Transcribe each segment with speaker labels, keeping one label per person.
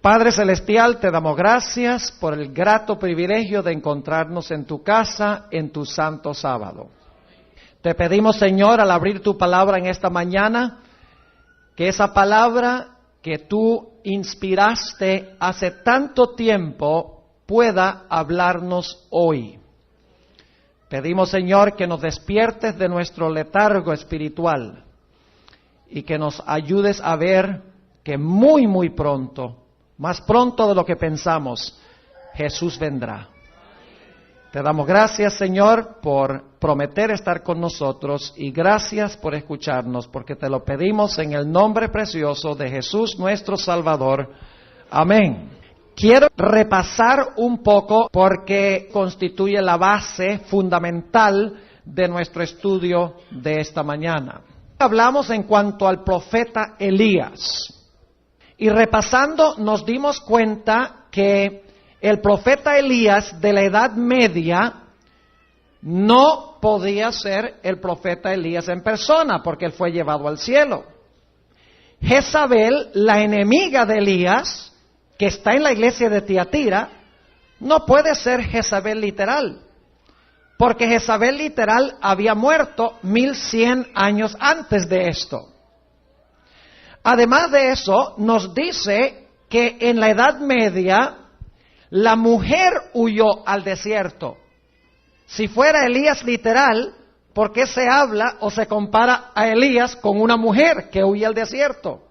Speaker 1: Padre Celestial, te damos gracias por el grato privilegio de encontrarnos en tu casa en tu santo sábado. Te pedimos, Señor, al abrir tu palabra en esta mañana, que esa palabra que tú inspiraste hace tanto tiempo pueda hablarnos hoy. Pedimos, Señor, que nos despiertes de nuestro letargo espiritual y que nos ayudes a ver que muy pronto, más pronto de lo que pensamos, Jesús vendrá. Te damos gracias, Señor, por prometer estar con nosotros y gracias por escucharnos, porque te lo pedimos en el nombre precioso de Jesús nuestro Salvador. Amén. Quiero repasar un poco porque constituye la base fundamental de nuestro estudio de esta mañana. Hablamos en cuanto al profeta Elías. Y repasando nos dimos cuenta que el profeta Elías de la Edad Media no podía ser el profeta Elías en persona porque él fue llevado al cielo. Jezabel, la enemiga de Elías, que está en la iglesia de Tiatira, no puede ser Jezabel literal, porque Jezabel literal había muerto 1100 años antes de esto. Además de eso, nos dice que en la Edad Media la mujer huyó al desierto. Si fuera Elías literal, ¿por qué se habla o se compara a Elías con una mujer que huye al desierto?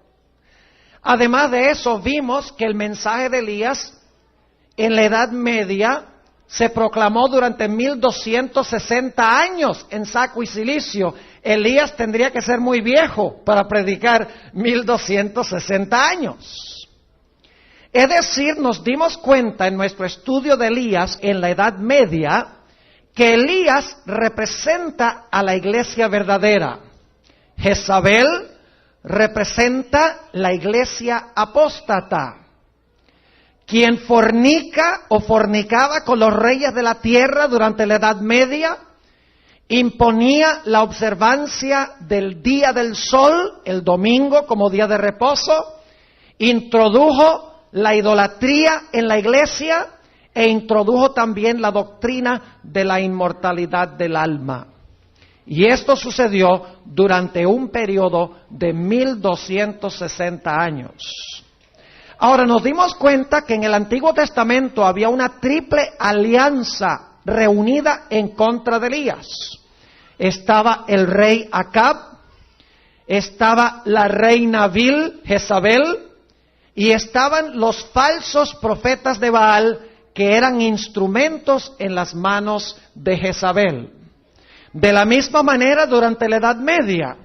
Speaker 1: Además de eso, vimos que el mensaje de Elías en la Edad Media se proclamó durante 1260 años en saco y cilicio. Elías tendría que ser muy viejo para predicar 1260 años. Es decir, nos dimos cuenta en nuestro estudio de Elías en la Edad Media que Elías representa a la iglesia verdadera. Jezabel representa la iglesia apóstata. Quien fornica o fornicaba con los reyes de la tierra durante la Edad Media, imponía la observancia del día del sol, el domingo como día de reposo, introdujo la idolatría en la iglesia e introdujo también la doctrina de la inmortalidad del alma. Y esto sucedió durante un periodo de 1260 años. Ahora nos dimos cuenta que en el Antiguo Testamento había una triple alianza reunida en contra de Elías. Estaba el rey Acab, estaba la reina Vil, Jezabel, y estaban los falsos profetas de Baal que eran instrumentos en las manos de Jezabel. De la misma manera, durante la Edad Media,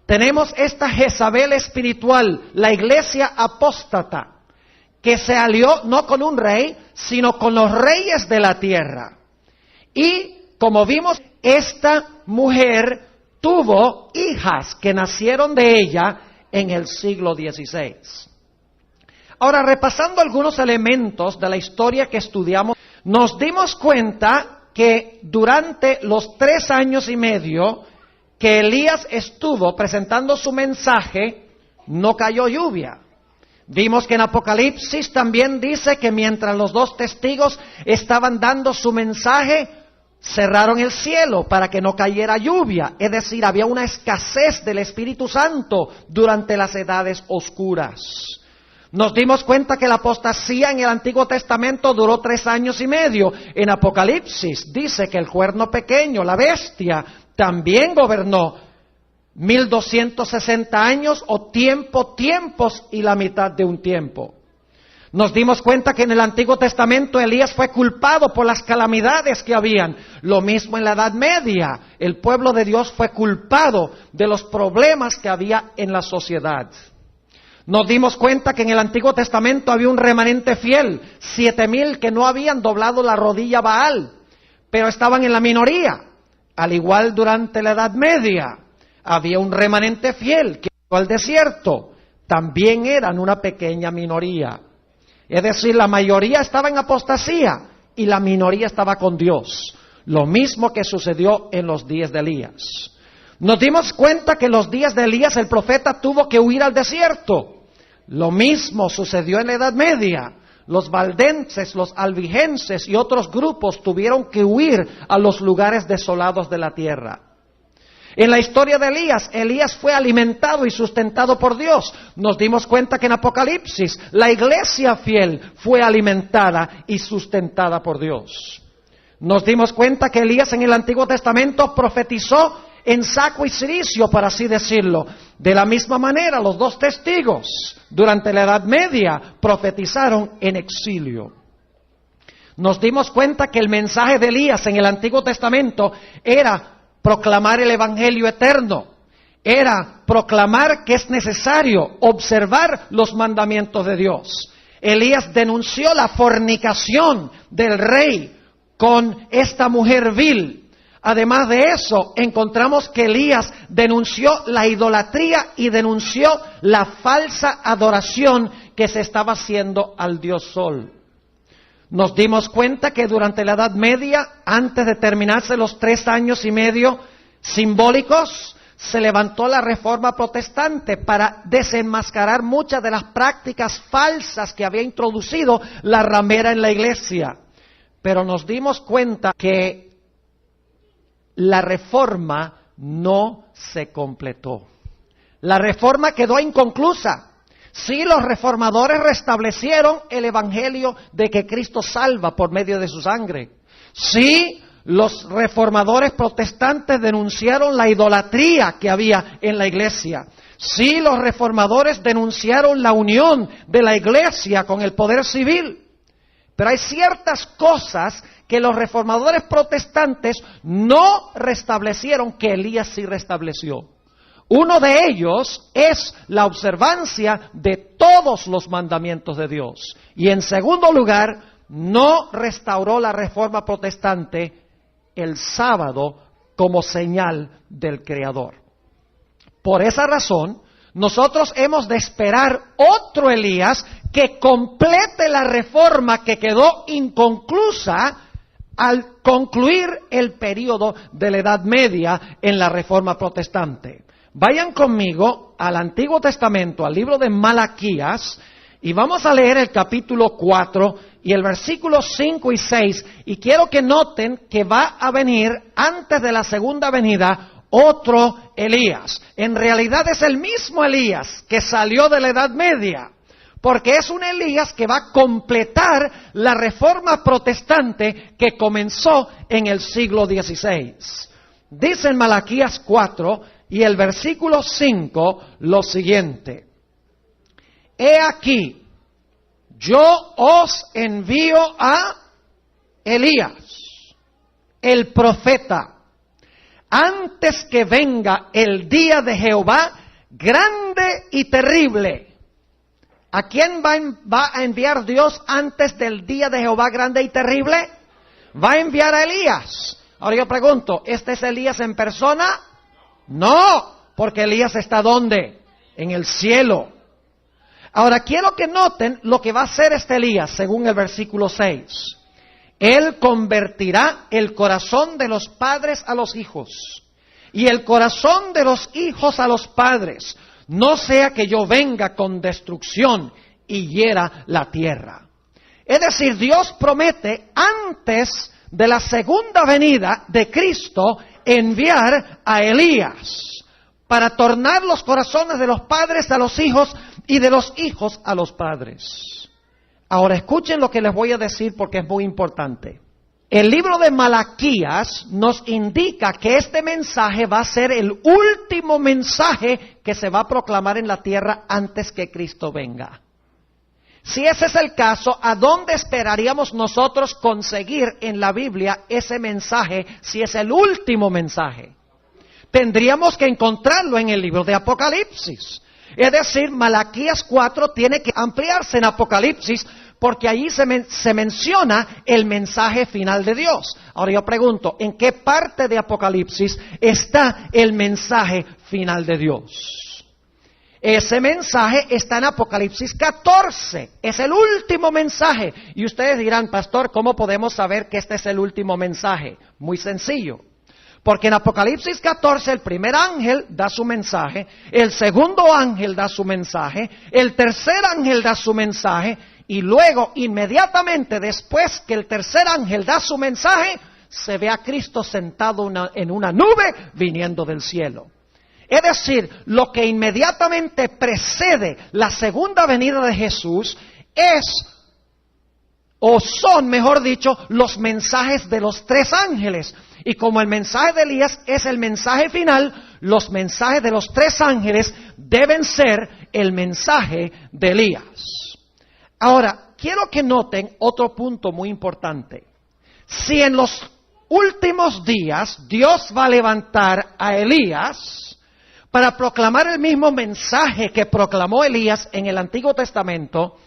Speaker 1: tenemos esta Jezabel espiritual, la iglesia apóstata, que se alió no con un rey, sino con los reyes de la tierra. Y, como vimos, esta mujer tuvo hijas que nacieron de ella en el siglo XVI. Ahora, repasando algunos elementos de la historia que estudiamos, nos dimos cuenta que durante los 3 años y medio que Elías estuvo presentando su mensaje, no cayó lluvia. Vimos que en Apocalipsis también dice que mientras los 2 testigos estaban dando su mensaje, cerraron el cielo para que no cayera lluvia. Es decir, había una escasez del Espíritu Santo durante las edades oscuras. Nos dimos cuenta que la apostasía en el Antiguo Testamento duró 3 años y medio. En Apocalipsis dice que el cuerno pequeño, la bestia, también gobernó 1260 años o tiempos y la mitad de un tiempo. Nos dimos cuenta que en el Antiguo Testamento Elías fue culpado por las calamidades que habían. Lo mismo en la Edad Media. El pueblo de Dios fue culpado de los problemas que había en la sociedad. Nos dimos cuenta que en el Antiguo Testamento había un remanente fiel, 7,000 que no habían doblado la rodilla a Baal, pero estaban en la minoría. Al igual durante la Edad Media, había un remanente fiel que fue al desierto, también eran una pequeña minoría. Es decir, la mayoría estaba en apostasía y la minoría estaba con Dios. Lo mismo que sucedió en los días de Elías. Nos dimos cuenta que en los días de Elías el profeta tuvo que huir al desierto. Lo mismo sucedió en la Edad Media. Los valdenses, los albigenses y otros grupos tuvieron que huir a los lugares desolados de la tierra. En la historia de Elías, Elías fue alimentado y sustentado por Dios. Nos dimos cuenta que en Apocalipsis la iglesia fiel fue alimentada y sustentada por Dios. Nos dimos cuenta que Elías en el Antiguo Testamento profetizó en saco y ciricio, por así decirlo. De la misma manera, los dos testigos durante la Edad Media profetizaron en exilio. Nos dimos cuenta que el mensaje de Elías en el Antiguo Testamento era proclamar el Evangelio eterno, era proclamar que es necesario observar los mandamientos de Dios. Elías denunció la fornicación del rey con esta mujer vil. Además de eso, encontramos que Elías denunció la idolatría y denunció la falsa adoración que se estaba haciendo al dios Sol. Nos dimos cuenta que durante la Edad Media, antes de terminarse los 3 años y medio simbólicos, se levantó la Reforma Protestante para desenmascarar muchas de las prácticas falsas que había introducido la ramera en la iglesia. Pero nos dimos cuenta que la Reforma no se completó. La Reforma quedó inconclusa. Sí, los reformadores restablecieron el Evangelio de que Cristo salva por medio de su sangre. Sí, los reformadores protestantes denunciaron la idolatría que había en la iglesia. Sí, los reformadores denunciaron la unión de la iglesia con el poder civil. Pero hay ciertas cosas que los reformadores protestantes no restablecieron que Elías sí restableció. Uno de ellos es la observancia de todos los mandamientos de Dios. Y en segundo lugar, no restauró la Reforma Protestante el sábado como señal del Creador. Por esa razón, nosotros hemos de esperar otro Elías que complete la reforma que quedó inconclusa al concluir el período de la Edad Media en la Reforma Protestante. Vayan conmigo al Antiguo Testamento, al libro de Malaquías, y vamos a leer el capítulo 4 y el versículo 5 y 6, y quiero que noten que va a venir antes de la segunda venida otro Elías. En realidad es el mismo Elías que salió de la Edad Media, porque es un Elías que va a completar la reforma protestante que comenzó en el siglo XVI. Dice en Malaquías 4 y el versículo 5 lo siguiente: He aquí, yo os envío a Elías, el profeta, antes que venga el día de Jehová grande y terrible. ¿A quién va a enviar Dios antes del día de Jehová grande y terrible? Va a enviar a Elías. Ahora yo pregunto, ¿este es Elías en persona? No, porque Elías está ¿dónde? En el cielo. Ahora quiero que noten lo que va a hacer este Elías según el versículo 6. Él convertirá el corazón de los padres a los hijos y el corazón de los hijos a los padres, no sea que yo venga con destrucción y hiera la tierra. Es decir, Dios promete antes de la segunda venida de Cristo enviar a Elías para tornar los corazones de los padres a los hijos y de los hijos a los padres. Ahora escuchen lo que les voy a decir porque es muy importante. El libro de Malaquías nos indica que este mensaje va a ser el último mensaje que se va a proclamar en la tierra antes que Cristo venga. Si ese es el caso, ¿a dónde esperaríamos nosotros conseguir en la Biblia ese mensaje si es el último mensaje? Tendríamos que encontrarlo en el libro de Apocalipsis. Es decir, Malaquías 4 tiene que ampliarse en Apocalipsis porque allí se menciona el mensaje final de Dios. Ahora yo pregunto, ¿en qué parte de Apocalipsis está el mensaje final de Dios? Ese mensaje está en Apocalipsis 14, es el último mensaje. Y ustedes dirán, pastor, ¿cómo podemos saber que este es el último mensaje? Muy sencillo. Porque en Apocalipsis 14 el primer ángel da su mensaje, el segundo ángel da su mensaje, el tercer ángel da su mensaje, y luego inmediatamente después que el tercer ángel da su mensaje, se ve a Cristo sentado en una nube viniendo del cielo. Es decir, lo que inmediatamente precede la segunda venida de Jesús son, mejor dicho, los mensajes de los tres ángeles. Y como el mensaje de Elías es el mensaje final, los mensajes de los tres ángeles deben ser el mensaje de Elías. Ahora, quiero que noten otro punto muy importante. Si en los últimos días Dios va a levantar a Elías para proclamar el mismo mensaje que proclamó Elías en el Antiguo Testamento,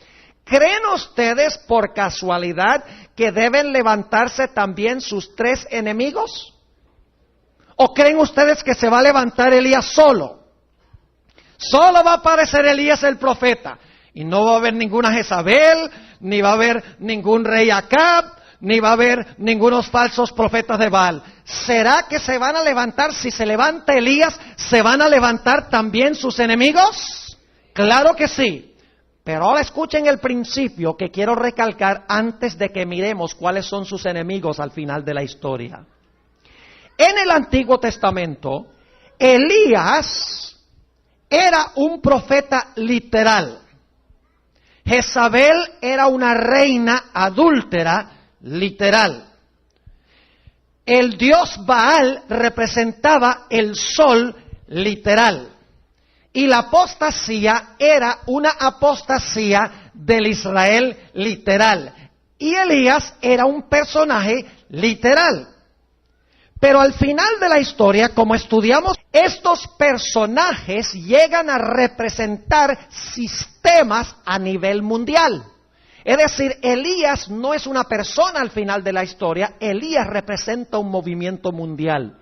Speaker 1: ¿creen ustedes por casualidad que deben levantarse también sus tres enemigos? ¿O creen ustedes que se va a levantar Elías solo? Solo va a aparecer Elías el profeta. Y no va a haber ninguna Jezabel, ni va a haber ningún rey Acab, ni va a haber ningunos falsos profetas de Baal. ¿Será que se van a levantar, si se levanta Elías, se van a levantar también sus enemigos? Claro que sí. Pero ahora escuchen el principio que quiero recalcar antes de que miremos cuáles son sus enemigos al final de la historia. En el Antiguo Testamento, Elías era un profeta literal. Jezabel era una reina adúltera literal. El dios Baal representaba el sol literal. Y la apostasía era una apostasía del Israel literal. Y Elías era un personaje literal. Pero al final de la historia, como estudiamos, estos personajes llegan a representar sistemas a nivel mundial. Es decir, Elías no es una persona al final de la historia, Elías representa un movimiento mundial.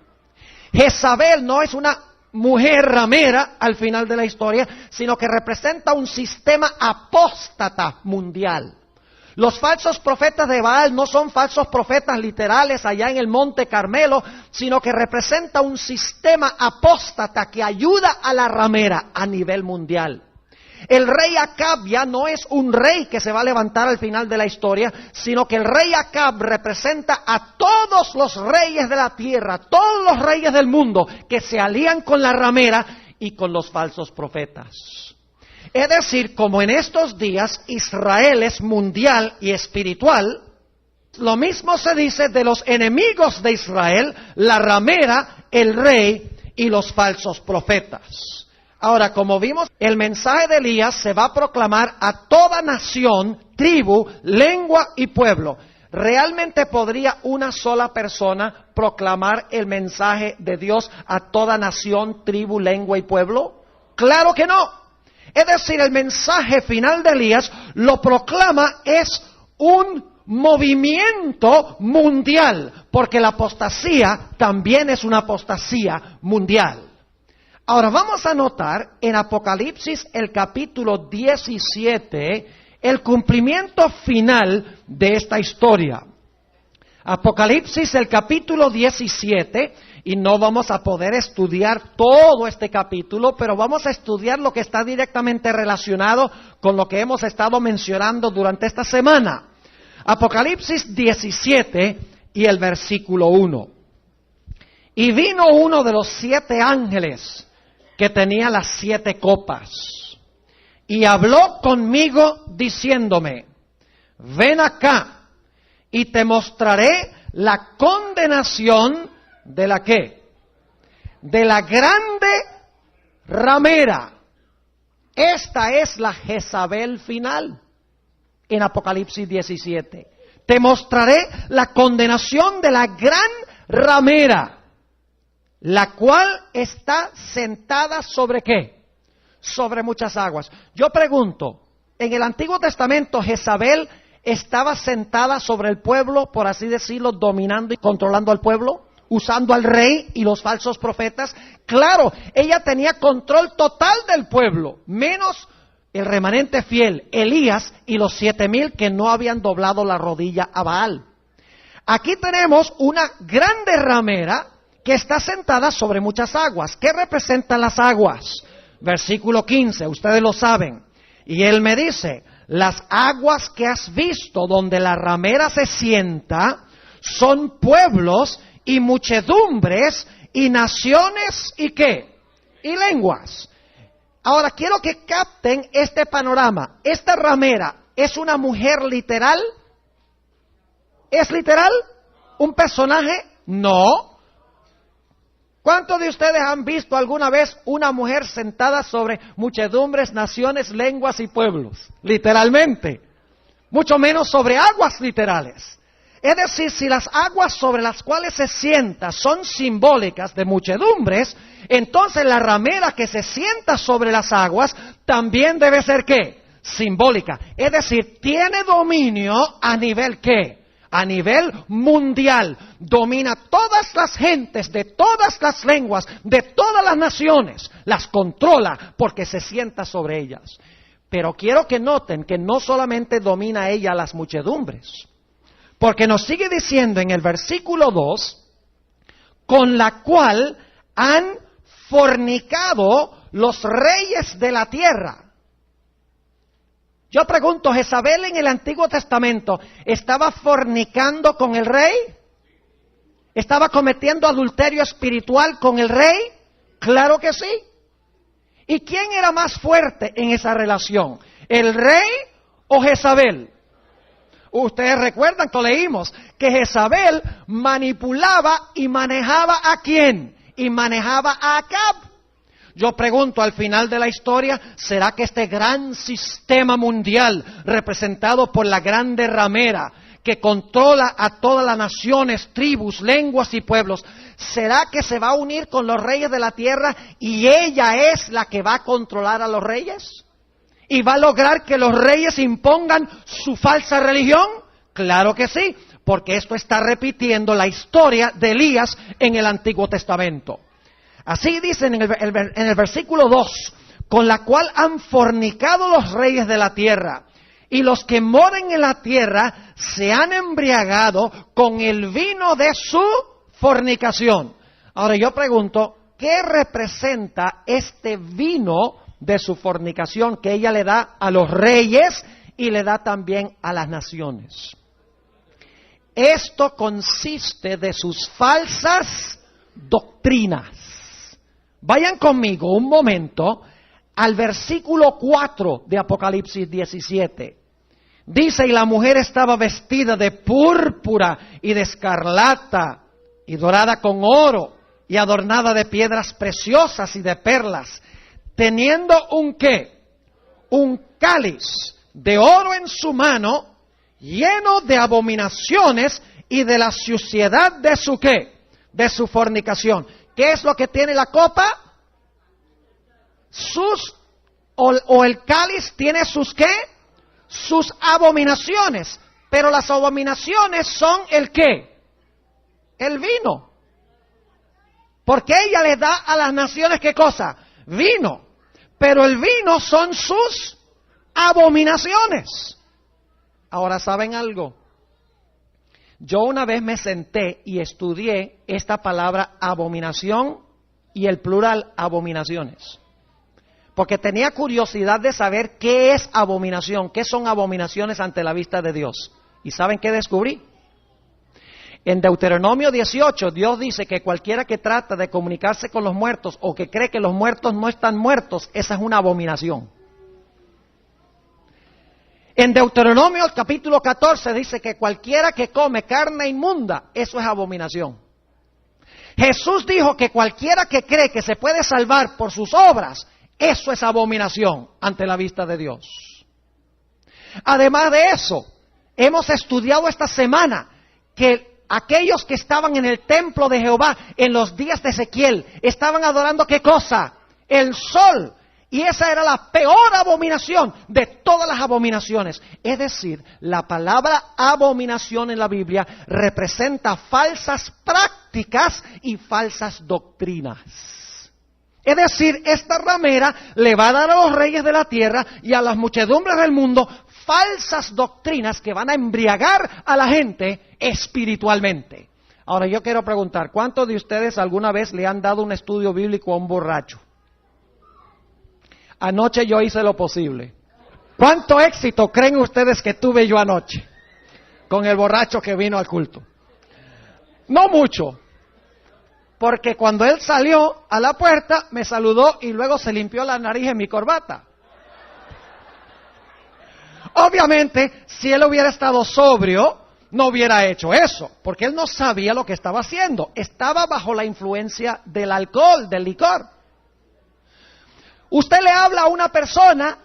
Speaker 1: Jezabel no es una mujer ramera al final de la historia, sino que representa un sistema apóstata mundial. Los falsos profetas de Baal no son falsos profetas literales allá en el Monte Carmelo, sino que representa un sistema apóstata que ayuda a la ramera a nivel mundial. El rey Acab ya no es un rey que se va a levantar al final de la historia, sino que el rey Acab representa a todos los reyes de la tierra, todos los reyes del mundo que se alían con la ramera y con los falsos profetas. Es decir, como en estos días Israel es mundial y espiritual, lo mismo se dice de los enemigos de Israel, la ramera, el rey y los falsos profetas. Ahora, como vimos, el mensaje de Elías se va a proclamar a toda nación, tribu, lengua y pueblo. ¿Realmente podría una sola persona proclamar el mensaje de Dios a toda nación, tribu, lengua y pueblo? ¡Claro que no! Es decir, el mensaje final de Elías lo proclama es un movimiento mundial, porque la apostasía también es una apostasía mundial. Ahora vamos a notar en Apocalipsis el capítulo 17 el cumplimiento final de esta historia. Apocalipsis el capítulo 17, y no vamos a poder estudiar todo este capítulo, pero vamos a estudiar lo que está directamente relacionado con lo que hemos estado mencionando durante esta semana. Apocalipsis 17 y el versículo 1. Y vino uno de los 7 ángeles que tenía las 7 copas, y habló conmigo diciéndome, ven acá, y te mostraré la condenación de la ¿qué? De la grande ramera. Esta es la Jezabel final en Apocalipsis 17. Te mostraré la condenación de la gran ramera, la cual está sentada sobre ¿qué? Sobre muchas aguas. Yo pregunto, en el Antiguo Testamento Jezabel estaba sentada sobre el pueblo, por así decirlo, dominando y controlando al pueblo, usando al rey y los falsos profetas. Claro, ella tenía control total del pueblo, menos el remanente fiel, Elías y los 7,000 que no habían doblado la rodilla a Baal. Aquí tenemos una grande ramera que está sentada sobre muchas aguas. ¿Qué representan las aguas? Versículo 15, ustedes lo saben. Y él me dice, las aguas que has visto donde la ramera se sienta son pueblos y muchedumbres y naciones y ¿qué? Y lenguas. Ahora quiero que capten este panorama. ¿Esta ramera es una mujer literal? ¿Es literal? ¿Un personaje? No. ¿Cuántos de ustedes han visto alguna vez una mujer sentada sobre muchedumbres, naciones, lenguas y pueblos? Literalmente. Mucho menos sobre aguas literales. Es decir, si las aguas sobre las cuales se sienta son simbólicas de muchedumbres, entonces la ramera que se sienta sobre las aguas también debe ser ¿qué? Simbólica. Es decir, tiene dominio a nivel ¿qué? A nivel mundial, domina todas las gentes, de todas las lenguas, de todas las naciones, las controla porque se sienta sobre ellas. Pero quiero que noten que no solamente domina ella las muchedumbres, porque nos sigue diciendo en el versículo 2, con la cual han fornicado los reyes de la tierra. Yo pregunto, ¿Jezabel en el Antiguo Testamento estaba fornicando con el rey? ¿Estaba cometiendo adulterio espiritual con el rey? Claro que sí. ¿Y quién era más fuerte en esa relación? ¿El rey o Jezabel? Ustedes recuerdan que leímos que Jezabel manipulaba y manejaba ¿a quién? Y manejaba a Acab. Yo pregunto, al final de la historia, ¿será que este gran sistema mundial, representado por la grande ramera, que controla a todas las naciones, tribus, lenguas y pueblos, será que se va a unir con los reyes de la tierra y ella es la que va a controlar a los reyes? ¿Y va a lograr que los reyes impongan su falsa religión? Claro que sí, porque esto está repitiendo la historia de Elías en el Antiguo Testamento. Así dice en el versículo 2, con la cual han fornicado los reyes de la tierra, y los que moran en la tierra se han embriagado con el vino de su fornicación. Ahora yo pregunto, ¿qué representa este vino de su fornicación que ella le da a los reyes y le da también a las naciones? Esto consiste de sus falsas doctrinas. Vayan conmigo un momento al versículo 4 de Apocalipsis 17. Dice, y la mujer estaba vestida de púrpura y de escarlata y dorada con oro y adornada de piedras preciosas y de perlas, teniendo un ¿qué? Un cáliz de oro en su mano, lleno de abominaciones y de la suciedad de su ¿qué? De su fornicación. ¿Qué es lo que tiene la copa? O el cáliz tiene sus ¿qué? Sus abominaciones. Pero las abominaciones son el ¿qué? El vino. Porque ella le da a las naciones ¿qué cosa? Vino. Pero el vino son sus abominaciones. Ahora, ¿saben algo? Yo una vez me senté y estudié esta palabra abominación y el plural abominaciones. Porque tenía curiosidad de saber qué es abominación, qué son abominaciones ante la vista de Dios. ¿Y saben qué descubrí? En Deuteronomio 18, Dios dice que cualquiera que trata de comunicarse con los muertos o que cree que los muertos no están muertos, esa es una abominación. En Deuteronomio capítulo 14 dice que cualquiera que come carne inmunda, eso es abominación. Jesús dijo que cualquiera que cree que se puede salvar por sus obras, eso es abominación ante la vista de Dios. Además de eso, hemos estudiado esta semana que aquellos que estaban en el templo de Jehová en los días de Ezequiel estaban adorando ¿qué cosa? El sol. Y esa era la peor abominación de todas las abominaciones. Es decir, la palabra abominación en la Biblia representa falsas prácticas y falsas doctrinas. Es decir, esta ramera le va a dar a los reyes de la tierra y a las muchedumbres del mundo falsas doctrinas que van a embriagar a la gente espiritualmente. Ahora yo quiero preguntar, ¿cuántos de ustedes alguna vez le han dado un estudio bíblico a un borracho? Anoche yo hice lo posible. ¿Cuánto éxito creen ustedes que tuve yo anoche con el borracho que vino al culto? No mucho, porque cuando él salió a la puerta me saludó y luego se limpió la nariz en mi corbata. Obviamente, si él hubiera estado sobrio, no hubiera hecho eso, porque él no sabía lo que estaba haciendo. Estaba bajo la influencia del alcohol, del licor. Usted le habla a una persona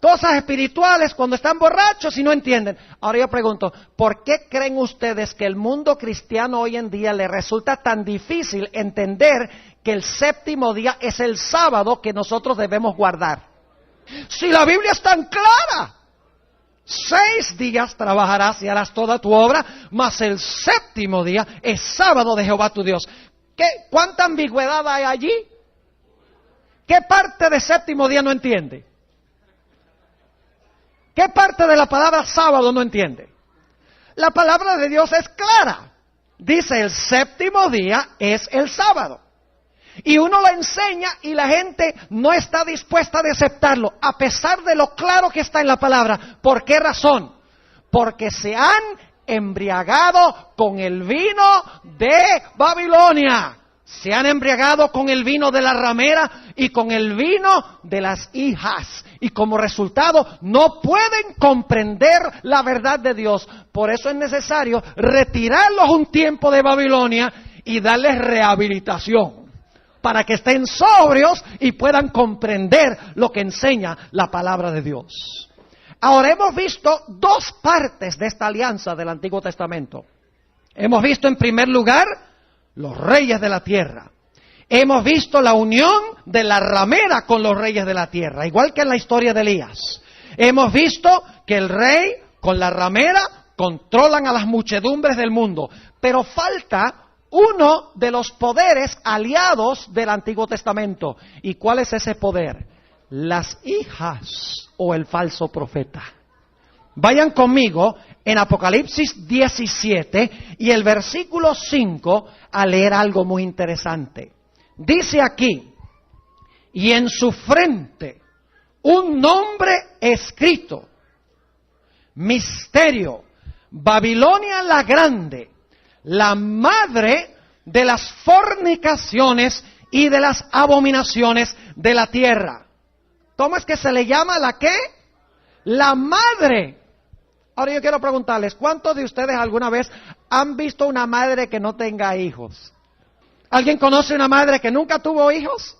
Speaker 1: cosas espirituales cuando están borrachos y no entienden. Ahora yo pregunto, ¿por qué creen ustedes que el mundo cristiano hoy en día le resulta tan difícil entender que el séptimo día es el sábado que nosotros debemos guardar? Si la Biblia es tan clara, 6 días trabajarás y harás toda tu obra, mas el séptimo día es sábado de Jehová tu Dios. ¿Cuánta ambigüedad hay allí? ¿Qué parte de séptimo día no entiende? ¿Qué parte de la palabra sábado no entiende? La palabra de Dios es clara. Dice el séptimo día es el sábado. Y uno lo enseña y la gente no está dispuesta a aceptarlo, a pesar de lo claro que está en la palabra. ¿Por qué razón? Porque se han embriagado con el vino de Babilonia. Se han embriagado con el vino de la ramera y con el vino de las hijas. Y como resultado no pueden comprender la verdad de Dios. Por eso es necesario retirarlos un tiempo de Babilonia y darles rehabilitación, para que estén sobrios y puedan comprender lo que enseña la palabra de Dios. Ahora hemos visto 2 partes de esta alianza del Antiguo Testamento. Hemos visto en primer lugar los reyes de la tierra. Hemos visto la unión de la ramera con los reyes de la tierra, igual que en la historia de Elías. Hemos visto que el rey con la ramera controlan a las muchedumbres del mundo, pero falta uno de los poderes aliados del Antiguo Testamento. ¿Y cuál es ese poder? Las hijas o el falso profeta. Vayan conmigo en Apocalipsis 17 y el versículo 5 a leer algo muy interesante. Dice aquí, y en su frente un nombre escrito, Misterio, Babilonia la Grande, la madre de las fornicaciones y de las abominaciones de la tierra. ¿Cómo es que se le llama la qué? La madre. Ahora yo quiero preguntarles, ¿cuántos de ustedes alguna vez han visto una madre que no tenga hijos? ¿Alguien conoce una madre que nunca tuvo hijos?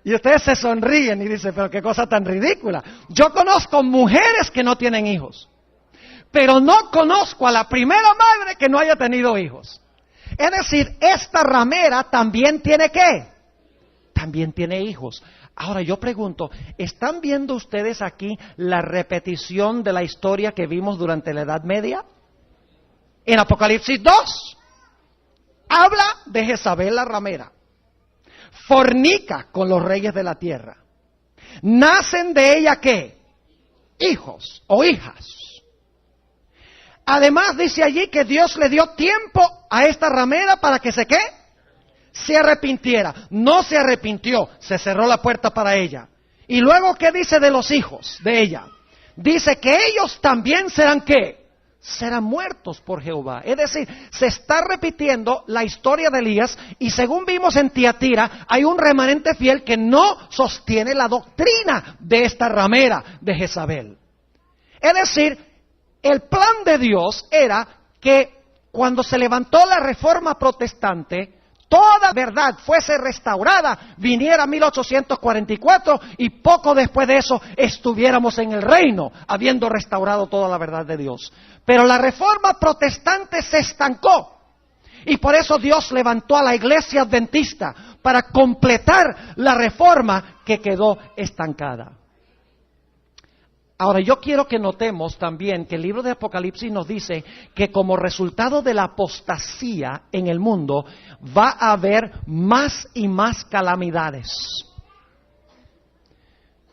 Speaker 1: Y ustedes se sonríen y dicen, pero qué cosa tan ridícula. Yo conozco mujeres que no tienen hijos, pero no conozco a la primera madre que no haya tenido hijos. Es decir, esta ramera también tiene ¿qué? También tiene hijos. Ahora yo pregunto, ¿están viendo ustedes aquí la repetición de la historia que vimos durante la Edad Media? En Apocalipsis 2, habla de Jezabel la ramera. Fornica con los reyes de la tierra. Nacen de ella ¿qué? Hijos o hijas. Además dice allí que Dios le dio tiempo a esta ramera para que ¿qué? Se arrepintiera. No se arrepintió, se cerró la puerta para ella. Y luego, ¿qué dice de los hijos de ella? Dice que ellos también serán ¿qué? Serán muertos por Jehová. Es decir, se está repitiendo la historia de Elías y según vimos en Tiatira, hay un remanente fiel que no sostiene la doctrina de esta ramera de Jezabel. Es decir, el plan de Dios era que cuando se levantó la reforma protestante, toda verdad fuese restaurada, viniera 1844 y poco después de eso estuviéramos en el reino, habiendo restaurado toda la verdad de Dios. Pero la reforma protestante se estancó y por eso Dios levantó a la iglesia adventista para completar la reforma que quedó estancada. Ahora yo quiero que notemos también que el libro de Apocalipsis nos dice que como resultado de la apostasía en el mundo va a haber más y más calamidades.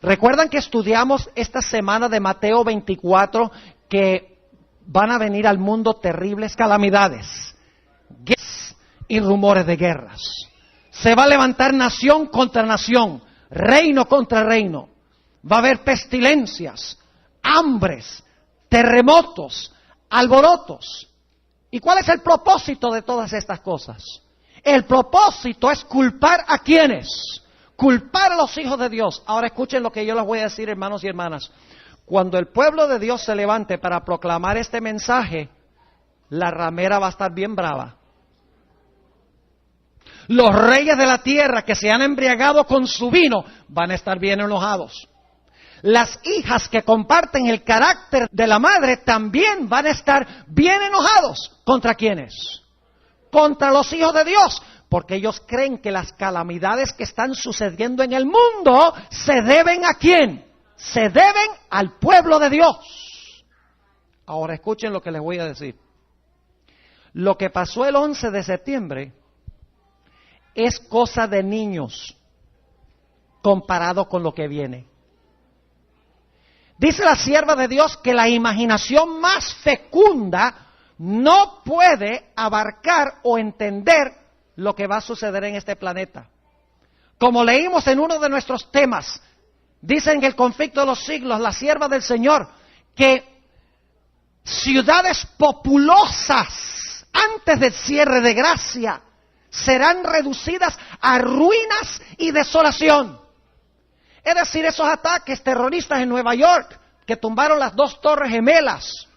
Speaker 1: ¿Recuerdan que estudiamos esta semana de Mateo 24 que van a venir al mundo terribles calamidades? y rumores de guerras. Se va a levantar nación contra nación, reino contra reino. Va a haber pestilencias, hambres, terremotos, alborotos. ¿Y cuál es el propósito de todas estas cosas? El propósito es culpar a quienes, culpar a los hijos de Dios. Ahora escuchen lo que yo les voy a decir, hermanos y hermanas. Cuando el pueblo de Dios se levante para proclamar este mensaje, la ramera va a estar bien brava. Los reyes de la tierra que se han embriagado con su vino van a estar bien enojados. Las hijas que comparten el carácter de la madre también van a estar bien enojados. ¿Contra quiénes? Contra los hijos de Dios, porque ellos creen que las calamidades que están sucediendo en el mundo se deben ¿a quién? Se deben al pueblo de Dios. Ahora escuchen lo que les voy a decir. Lo que pasó el 11 de septiembre es cosa de niños comparado con lo que viene. Dice la sierva de Dios que la imaginación más fecunda no puede abarcar o entender lo que va a suceder en este planeta. Como leímos en uno de nuestros temas, dice en el conflicto de los siglos, la sierva del Señor, que ciudades populosas antes del cierre de gracia serán reducidas a ruinas y desolación. Es decir, esos ataques terroristas en Nueva York, que tumbaron las 2 torres gemelas,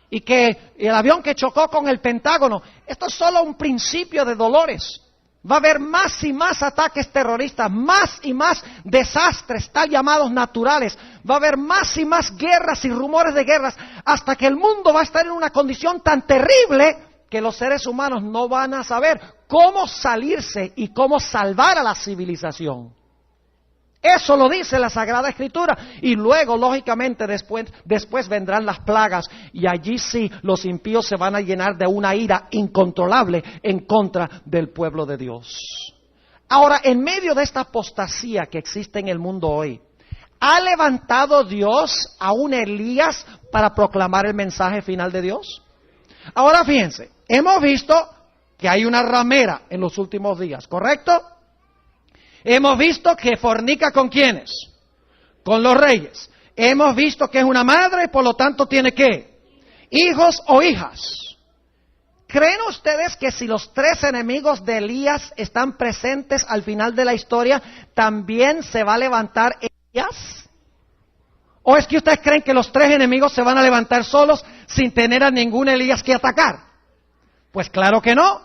Speaker 1: y que el avión que chocó con el Pentágono, esto es solo un principio de dolores. Va a haber más y más ataques terroristas, más y más desastres, tal llamados naturales. Va a haber más y más guerras y rumores de guerras, hasta que el mundo va a estar en una condición tan terrible que los seres humanos no van a saber cómo salirse y cómo salvar a la civilización. Eso lo dice la Sagrada Escritura. Y luego, lógicamente, después vendrán las plagas. Y allí sí, los impíos se van a llenar de una ira incontrolable en contra del pueblo de Dios. Ahora, en medio de esta apostasía que existe en el mundo hoy, ¿ha levantado Dios a un Elías para proclamar el mensaje final de Dios? Ahora fíjense, hemos visto que hay una ramera en los últimos días, ¿correcto? Hemos visto que fornica ¿con quiénes? Con los reyes. Hemos visto que es una madre y por lo tanto tiene ¿qué? Hijos o hijas. ¿Creen ustedes que si los 3 enemigos de Elías están presentes al final de la historia, también se va a levantar Elías? ¿O es que ustedes creen que los 3 enemigos se van a levantar solos sin tener a ningún Elías que atacar? Pues claro que no.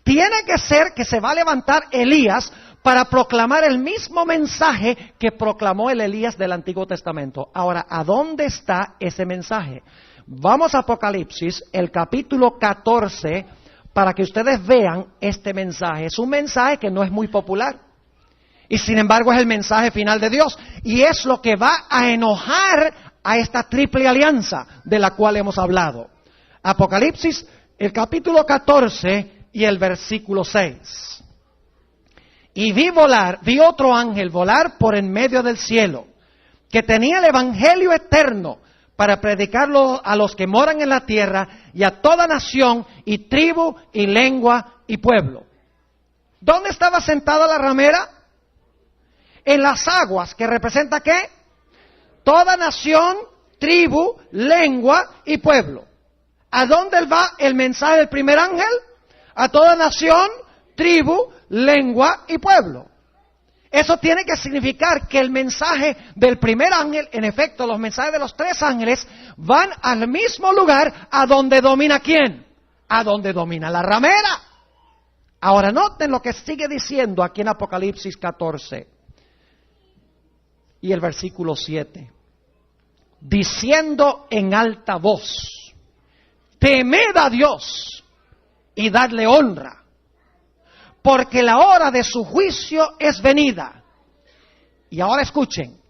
Speaker 1: Tiene que ser que se va a levantar Elías para proclamar el mismo mensaje que proclamó el Elías del Antiguo Testamento. Ahora, ¿a dónde está ese mensaje? Vamos a Apocalipsis, el capítulo 14, para que ustedes vean este mensaje. Es un mensaje que no es muy popular. Y sin embargo es el mensaje final de Dios. Y es lo que va a enojar a esta triple alianza de la cual hemos hablado. Apocalipsis, el capítulo 14 y el versículo 6. Y vi otro ángel volar por en medio del cielo, que tenía el evangelio eterno para predicarlo a los que moran en la tierra y a toda nación y tribu y lengua y pueblo. ¿Dónde estaba sentada la ramera? En las aguas, que representa ¿qué? Toda nación, tribu, lengua y pueblo. ¿A dónde va el mensaje del primer ángel? A toda nación, tribu, lengua y pueblo. Eso tiene que significar que el mensaje del primer ángel, en efecto, los mensajes de los 3 ángeles van al mismo lugar a donde domina ¿quién? A donde domina la ramera. Ahora noten lo que sigue diciendo aquí en Apocalipsis 14 y el versículo 7. Diciendo en alta voz: temed a Dios y dadle honra, porque la hora de su juicio es venida. Y ahora escuchen: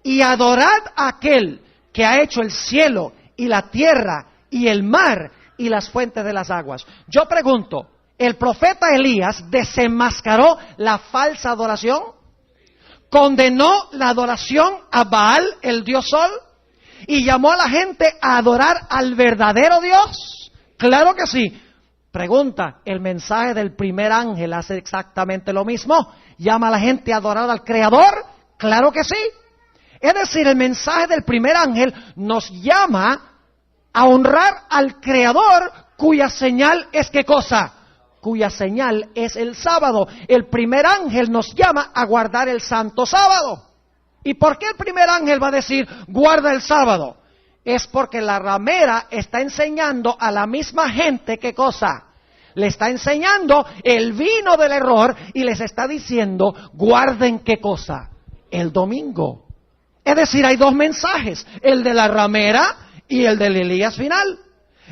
Speaker 1: y adorad a aquel que ha hecho el cielo y la tierra y el mar y las fuentes de las aguas. Yo pregunto, ¿el profeta Elías desenmascaró la falsa adoración? ¿Condenó la adoración a Baal, el dios Sol? ¿Y llamó a la gente a adorar al verdadero Dios? Claro que sí. Pregunta, ¿el mensaje del primer ángel hace exactamente lo mismo? ¿Llama a la gente a adorar al Creador? Claro que sí. Es decir, el mensaje del primer ángel nos llama a honrar al Creador, cuya señal es ¿qué cosa? Cuya señal es el sábado. El primer ángel nos llama a guardar el santo sábado. ¿Y por qué el primer ángel va a decir guarda el sábado? Es porque la ramera está enseñando a la misma gente ¿qué cosa? Le está enseñando el vino del error y les está diciendo guarden ¿qué cosa? El domingo. Es decir, hay dos mensajes, el de la ramera y el del Elías final.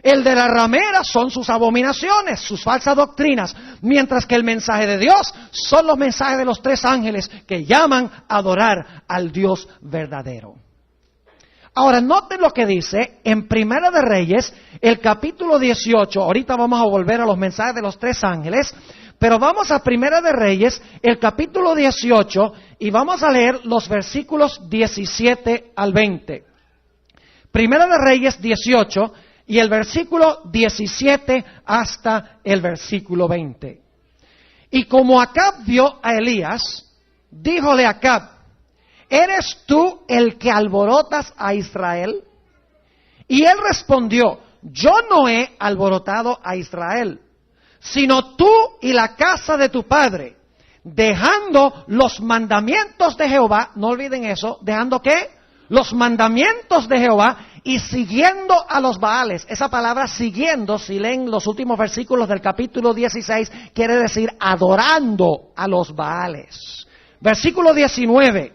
Speaker 1: El de la ramera son sus abominaciones, sus falsas doctrinas, mientras que el mensaje de Dios son los mensajes de los tres ángeles que llaman a adorar al Dios verdadero. Ahora, noten lo que dice en Primera de Reyes, el capítulo 18. Ahorita vamos a volver a los mensajes de los tres ángeles, pero vamos a Primera de Reyes, el capítulo 18, y vamos a leer los versículos 17 al 20. Primera de Reyes 18 y el versículo 17 hasta el versículo 20. Y como Acab vio a Elías, díjole Acab, ¿eres tú el que alborotas a Israel? Y él respondió, yo no he alborotado a Israel, sino tú y la casa de tu padre, dejando los mandamientos de Jehová, no olviden eso, dejando ¿qué? Los mandamientos de Jehová y siguiendo a los Baales. Esa palabra siguiendo, si leen los últimos versículos del capítulo 16, quiere decir adorando a los Baales. Versículo 19.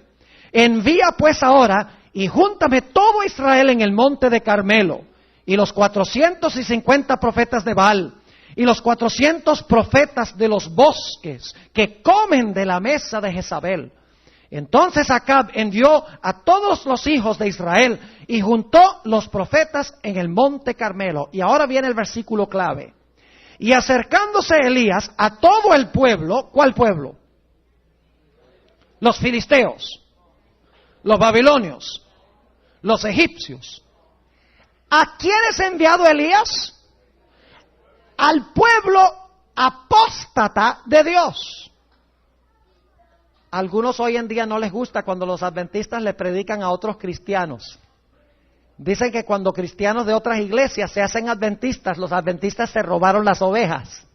Speaker 1: Envía pues ahora y júntame todo Israel en el monte de Carmelo, y los 450 profetas de Baal, y los 400 profetas de los bosques, que comen de la mesa de Jezabel. Entonces Acab envió a todos los hijos de Israel, y juntó los profetas en el monte Carmelo. Y ahora viene el versículo clave. Y acercándose Elías a todo el pueblo, ¿cuál pueblo? Los filisteos, los babilonios, los egipcios. ¿A quiénes ha enviado Elías? Al pueblo apóstata de Dios. Algunos hoy en día no les gusta cuando los adventistas le predican a otros cristianos. Dicen que cuando cristianos de otras iglesias se hacen adventistas, los adventistas se robaron las ovejas.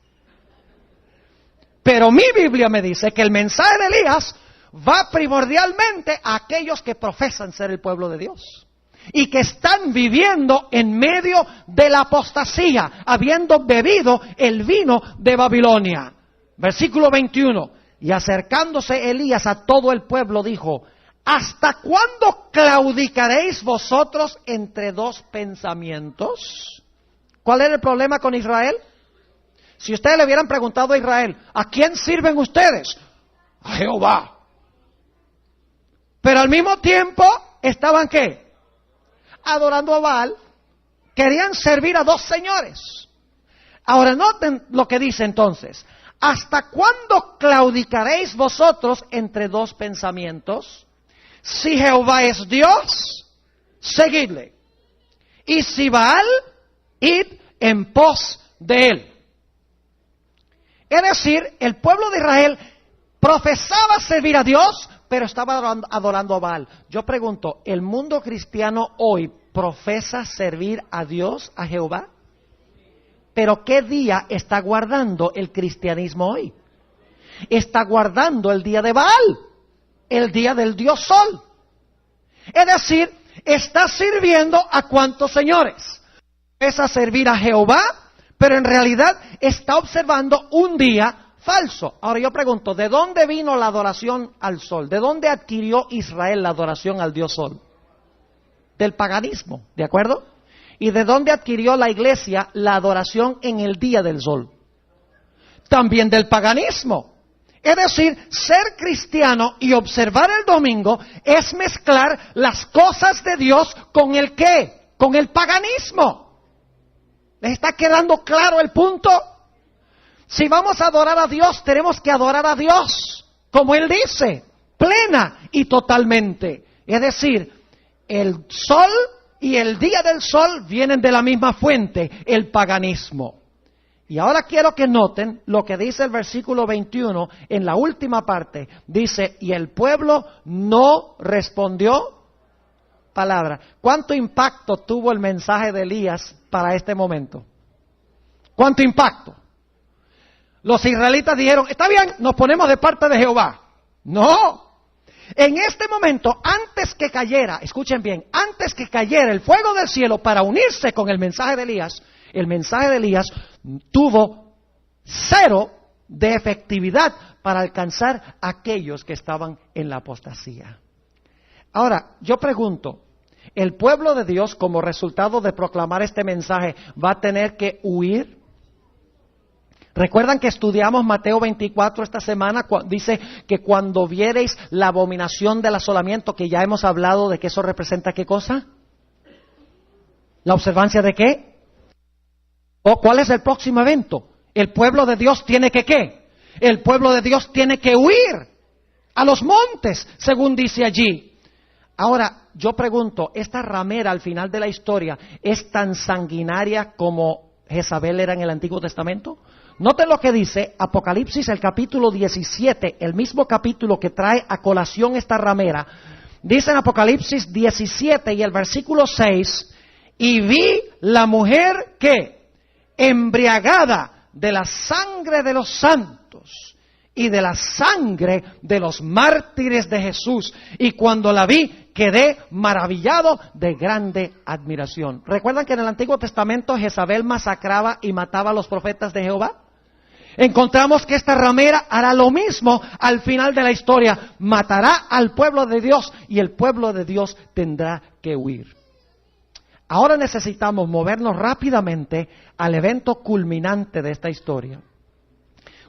Speaker 1: Pero mi Biblia me dice que el mensaje de Elías va primordialmente a aquellos que profesan ser el pueblo de Dios y que están viviendo en medio de la apostasía, habiendo bebido el vino de Babilonia. Versículo 21. Y acercándose Elías a todo el pueblo dijo, ¿hasta cuándo claudicaréis vosotros entre dos pensamientos? ¿Cuál era el problema con Israel? Si ustedes le hubieran preguntado a Israel, ¿a quién sirven ustedes? A Jehová. Pero al mismo tiempo, ¿estaban qué? Adorando a Baal. Querían servir a dos señores. Ahora noten lo que dice entonces. ¿Hasta cuándo claudicaréis vosotros entre dos pensamientos? Si Jehová es Dios, seguidle. Y si Baal, id en pos de él. Es decir, el pueblo de Israel profesaba servir a Dios, pero estaba adorando a Baal. Yo pregunto, ¿el mundo cristiano hoy profesa servir a Dios, a Jehová? Pero ¿qué día está guardando el cristianismo hoy? Está guardando el día de Baal, el día del Dios Sol. Es decir, está sirviendo a cuántos señores. Es a servir a Jehová, pero en realidad está observando un día falso. Ahora yo pregunto, ¿de dónde vino la adoración al sol? ¿De dónde adquirió Israel la adoración al Dios Sol? Del paganismo, ¿de acuerdo? ¿Y de dónde adquirió la iglesia la adoración en el día del sol? También del paganismo. Es decir, ser cristiano y observar el domingo es mezclar las cosas de Dios con el ¿qué? Con el paganismo. ¿Les está quedando claro el punto? Si vamos a adorar a Dios, tenemos que adorar a Dios, como Él dice, plena y totalmente. Es decir, el sol y el día del sol vienen de la misma fuente, el paganismo. Y ahora quiero que noten lo que dice el versículo 21 en la última parte. Dice, y el pueblo no respondió palabra. ¿Cuánto impacto tuvo el mensaje de Elías para este momento? ¿Cuánto impacto? Los israelitas dijeron, está bien, nos ponemos de parte de Jehová. No. En este momento, antes que cayera, escuchen bien, antes que cayera el fuego del cielo para unirse con el mensaje de Elías, el mensaje de Elías tuvo 0 de efectividad para alcanzar a aquellos que estaban en la apostasía. Ahora, yo pregunto, ¿el pueblo de Dios como resultado de proclamar este mensaje va a tener que huir? ¿Recuerdan que estudiamos Mateo 24 esta semana? Dice que cuando viereis la abominación del asolamiento, que ya hemos hablado de que eso representa ¿qué cosa? ¿La observancia de qué? ¿O cuál es el próximo evento? El pueblo de Dios tiene que ¿qué? El pueblo de Dios tiene que huir a los montes, según dice allí. Ahora, yo pregunto, ¿esta ramera al final de la historia es tan sanguinaria como Jezabel era en el Antiguo Testamento? Noten lo que dice Apocalipsis, el capítulo 17, el mismo capítulo que trae a colación esta ramera. Dice en Apocalipsis 17 y el versículo 6, y vi la mujer que, embriagada de la sangre de los santos y de la sangre de los mártires de Jesús, y cuando la vi quedé maravillado de grande admiración. ¿Recuerdan que en el Antiguo Testamento Jezabel masacraba y mataba a los profetas de Jehová? Encontramos que esta ramera hará lo mismo al final de la historia. Matará al pueblo de Dios y el pueblo de Dios tendrá que huir. Ahora necesitamos movernos rápidamente al evento culminante de esta historia.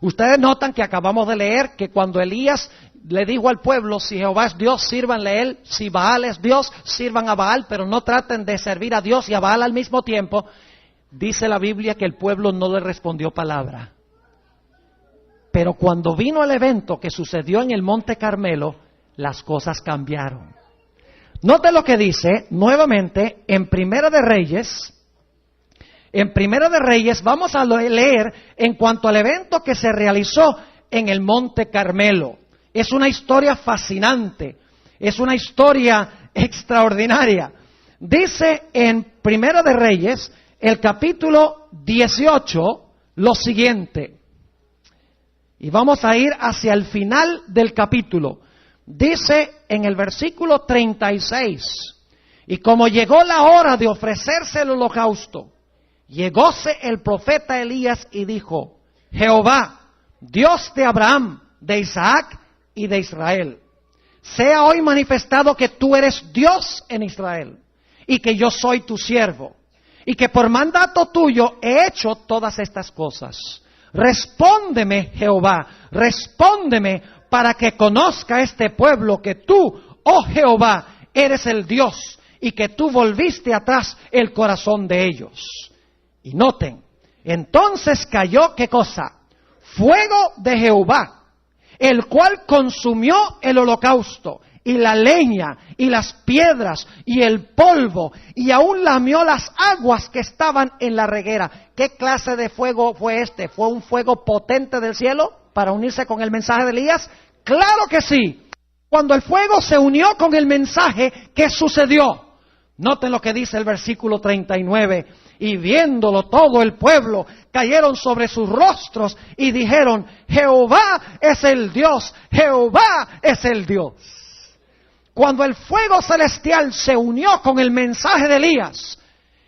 Speaker 1: Ustedes notan que acabamos de leer que cuando Elías le dijo al pueblo, si Jehová es Dios, sírvanle a él, si Baal es Dios, sirvan a Baal, pero no traten de servir a Dios y a Baal al mismo tiempo. Dice la Biblia que el pueblo no le respondió palabra. Pero cuando vino el evento que sucedió en el Monte Carmelo, las cosas cambiaron. Note lo que dice nuevamente en Primera de Reyes. En Primera de Reyes vamos a leer en cuanto al evento que se realizó en el Monte Carmelo. Es una historia fascinante, es una historia extraordinaria. Dice en Primera de Reyes, el capítulo 18, lo siguiente. Y vamos a ir hacia el final del capítulo. Dice en el versículo 36, y como llegó la hora de ofrecerse el holocausto, llegóse el profeta Elías y dijo, Jehová, Dios de Abraham, de Isaac y de Israel, sea hoy manifestado que tú eres Dios en Israel, y que yo soy tu siervo, y que por mandato tuyo he hecho todas estas cosas. Respóndeme, Jehová, respóndeme para que conozca este pueblo que tú, oh Jehová, eres el Dios y que tú volviste atrás el corazón de ellos. Y noten, entonces cayó, ¿qué cosa? Fuego de Jehová, el cual consumió el holocausto y la leña y las piedras y el polvo y aún lamió las aguas que estaban en la reguera. ¿Qué clase de fuego fue este? ¿Fue un fuego potente del cielo para unirse con el mensaje de Elías? ¡Claro que sí! Cuando el fuego se unió con el mensaje, ¿qué sucedió? Noten lo que dice el versículo 39. Y viéndolo todo el pueblo, cayeron sobre sus rostros y dijeron, Jehová es el Dios, Jehová es el Dios. Cuando el fuego celestial se unió con el mensaje de Elías,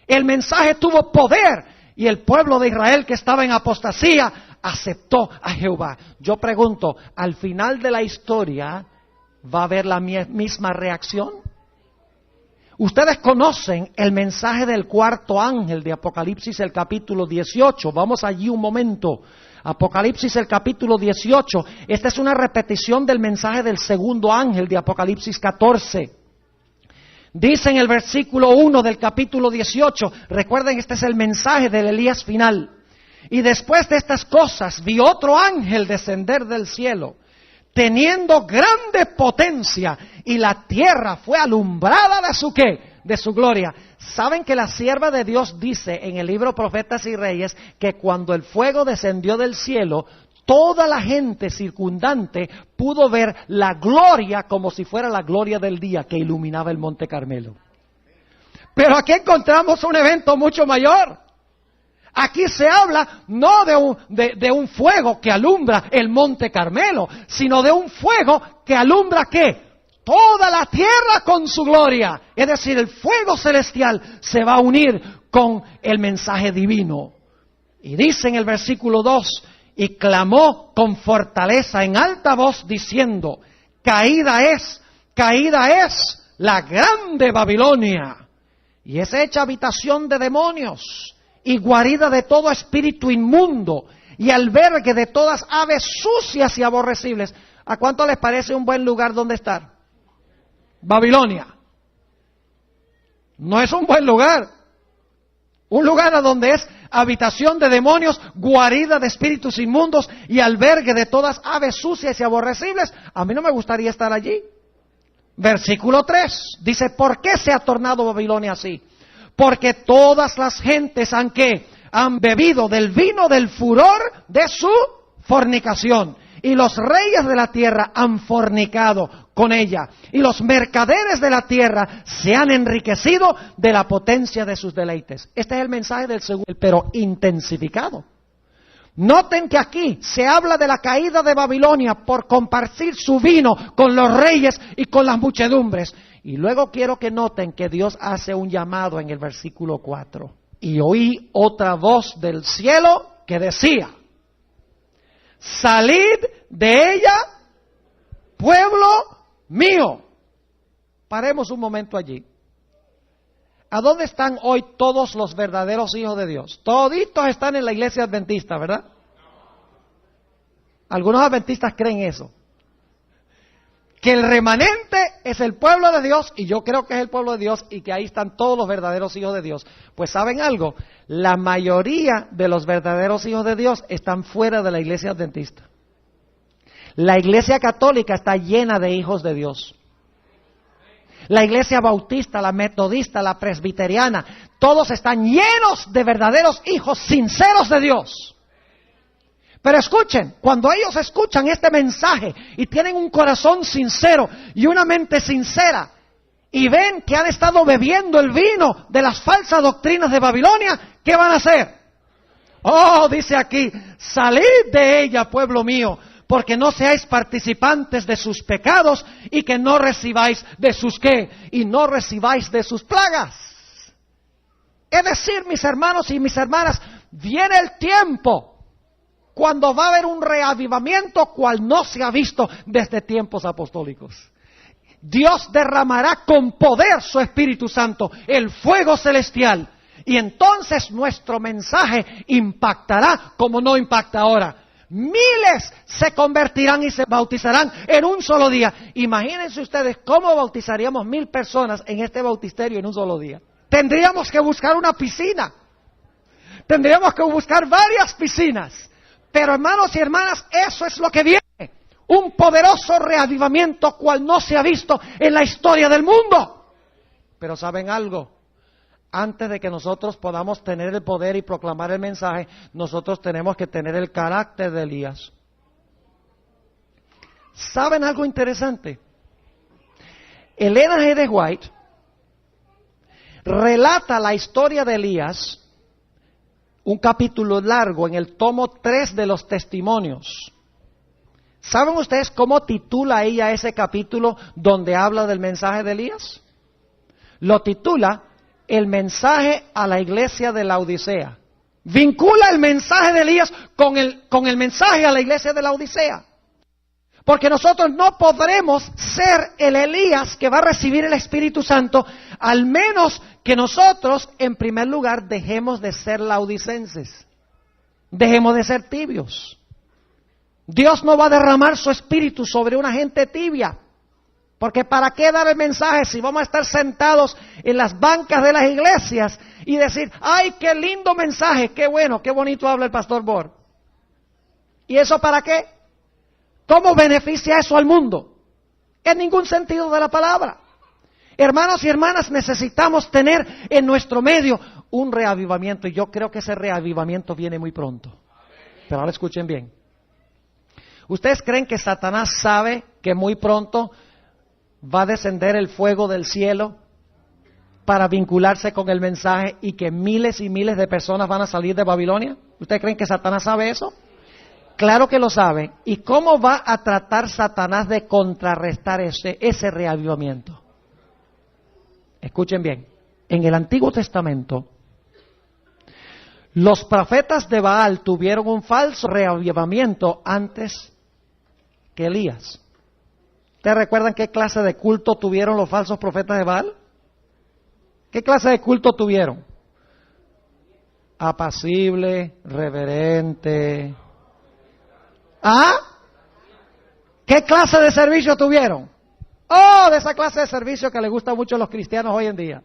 Speaker 1: el mensaje tuvo poder y el pueblo de Israel que estaba en apostasía aceptó a Jehová. Yo pregunto, ¿al final de la historia va a haber la misma reacción? Ustedes conocen el mensaje del cuarto ángel de Apocalipsis, el capítulo 18. Vamos allí un momento. Apocalipsis, el capítulo 18. Esta es una repetición del mensaje del segundo ángel de Apocalipsis 14. Dice en el versículo 1 del capítulo 18, recuerden, este es el mensaje del Elías final. Y después de estas cosas vi otro ángel descender del cielo, teniendo grande potencia, y la tierra fue alumbrada de su ¿qué? de su gloria. ¿Saben que la sierva de Dios dice en el libro Profetas y Reyes que cuando el fuego descendió del cielo, toda la gente circundante pudo ver la gloria como si fuera la gloria del día que iluminaba el Monte Carmelo? Pero aquí encontramos un evento mucho mayor. Aquí se habla no de un fuego que alumbra el Monte Carmelo, sino de un fuego que alumbra ¿qué? Toda la tierra con su gloria. Es decir, el fuego celestial se va a unir con el mensaje divino. Y dice en el versículo 2, y clamó con fortaleza en alta voz diciendo, caída es la grande Babilonia, y es hecha habitación de demonios, y guarida de todo espíritu inmundo, y albergue de todas aves sucias y aborrecibles. ¿A cuánto les parece un buen lugar donde estar? Babilonia. No es un buen lugar. Un lugar a donde es habitación de demonios, guarida de espíritus inmundos y albergue de todas aves sucias y aborrecibles. A mí no me gustaría estar allí. Versículo 3 dice, ¿por qué se ha tornado Babilonia así? Porque todas las gentes han bebido del vino del furor de su fornicación. Y los reyes de la tierra han fornicado con ella. Y los mercaderes de la tierra se han enriquecido de la potencia de sus deleites. Este es el mensaje del segundo, pero intensificado. Noten que aquí se habla de la caída de Babilonia por compartir su vino con los reyes y con las muchedumbres. Y luego quiero que noten que Dios hace un llamado en el versículo 4. Y oí otra voz del cielo que decía, salid de ella, pueblo mío. Paremos un momento allí. ¿A dónde están hoy todos los verdaderos hijos de Dios? Toditos están en la iglesia adventista, ¿verdad? Algunos adventistas creen eso. Que el remanente es el pueblo de Dios, y yo creo que es el pueblo de Dios, y que ahí están todos los verdaderos hijos de Dios. Pues ¿saben algo? La mayoría de los verdaderos hijos de Dios están fuera de la iglesia adventista. La iglesia católica está llena de hijos de Dios. La iglesia bautista, la metodista, la presbiteriana, todos están llenos de verdaderos hijos sinceros de Dios. Pero escuchen, cuando ellos escuchan este mensaje y tienen un corazón sincero y una mente sincera y ven que han estado bebiendo el vino de las falsas doctrinas de Babilonia, ¿qué van a hacer? Oh, dice aquí, salid de ella, pueblo mío, porque no seáis participantes de sus pecados y que no recibáis de sus ¿qué? Y no recibáis de sus plagas. Es decir, mis hermanos y mis hermanas, viene el tiempo cuando va a haber un reavivamiento cual no se ha visto desde tiempos apostólicos. Dios derramará con poder su Espíritu Santo, el fuego celestial, y entonces nuestro mensaje impactará como no impacta ahora. Miles se convertirán y se bautizarán en un solo día. Imagínense ustedes cómo bautizaríamos 1000 personas en este bautisterio en un solo día. Tendríamos que buscar una piscina. Tendríamos que buscar varias piscinas. Pero hermanos y hermanas, eso es lo que viene. Un poderoso reavivamiento cual no se ha visto en la historia del mundo. Pero ¿saben algo? Antes de que nosotros podamos tener el poder y proclamar el mensaje, nosotros tenemos que tener el carácter de Elías. ¿Saben algo interesante? Elena G. de White relata la historia de Elías, un capítulo largo en el tomo 3 de los Testimonios. ¿Saben ustedes cómo titula ella ese capítulo donde habla del mensaje de Elías? Lo titula El mensaje a la iglesia de la Odisea. Vincula el mensaje de Elías con el mensaje a la iglesia de la Odisea. Porque nosotros no podremos ser el Elías que va a recibir el Espíritu Santo, al menos que nosotros, en primer lugar, dejemos de ser laodicenses. Dejemos de ser tibios. Dios no va a derramar su Espíritu sobre una gente tibia. Porque ¿para qué dar el mensaje si vamos a estar sentados en las bancas de las iglesias y decir, ¡ay, qué lindo mensaje! ¡Qué bueno, qué bonito habla el pastor Bor! ¿Y eso para qué? ¿Cómo beneficia eso al mundo? En ningún sentido de la palabra. Hermanos y hermanas, necesitamos tener en nuestro medio un reavivamiento, y yo creo que ese reavivamiento viene muy pronto. Pero ahora escuchen bien. ¿Ustedes creen que Satanás sabe que muy pronto va a descender el fuego del cielo para vincularse con el mensaje y que miles y miles de personas van a salir de Babilonia? ¿Ustedes creen que Satanás sabe eso? Claro que lo sabe. ¿Y cómo va a tratar Satanás de contrarrestar ese reavivamiento? Escuchen bien. En el Antiguo Testamento, los profetas de Baal tuvieron un falso reavivamiento antes que Elías. ¿Ustedes recuerdan qué clase de culto tuvieron los falsos profetas de Baal? ¿Qué clase de culto tuvieron? Apacible, reverente. ¿Ah? ¿Qué clase de servicio tuvieron? Oh, de esa clase de servicio que le gusta mucho a los cristianos hoy en día.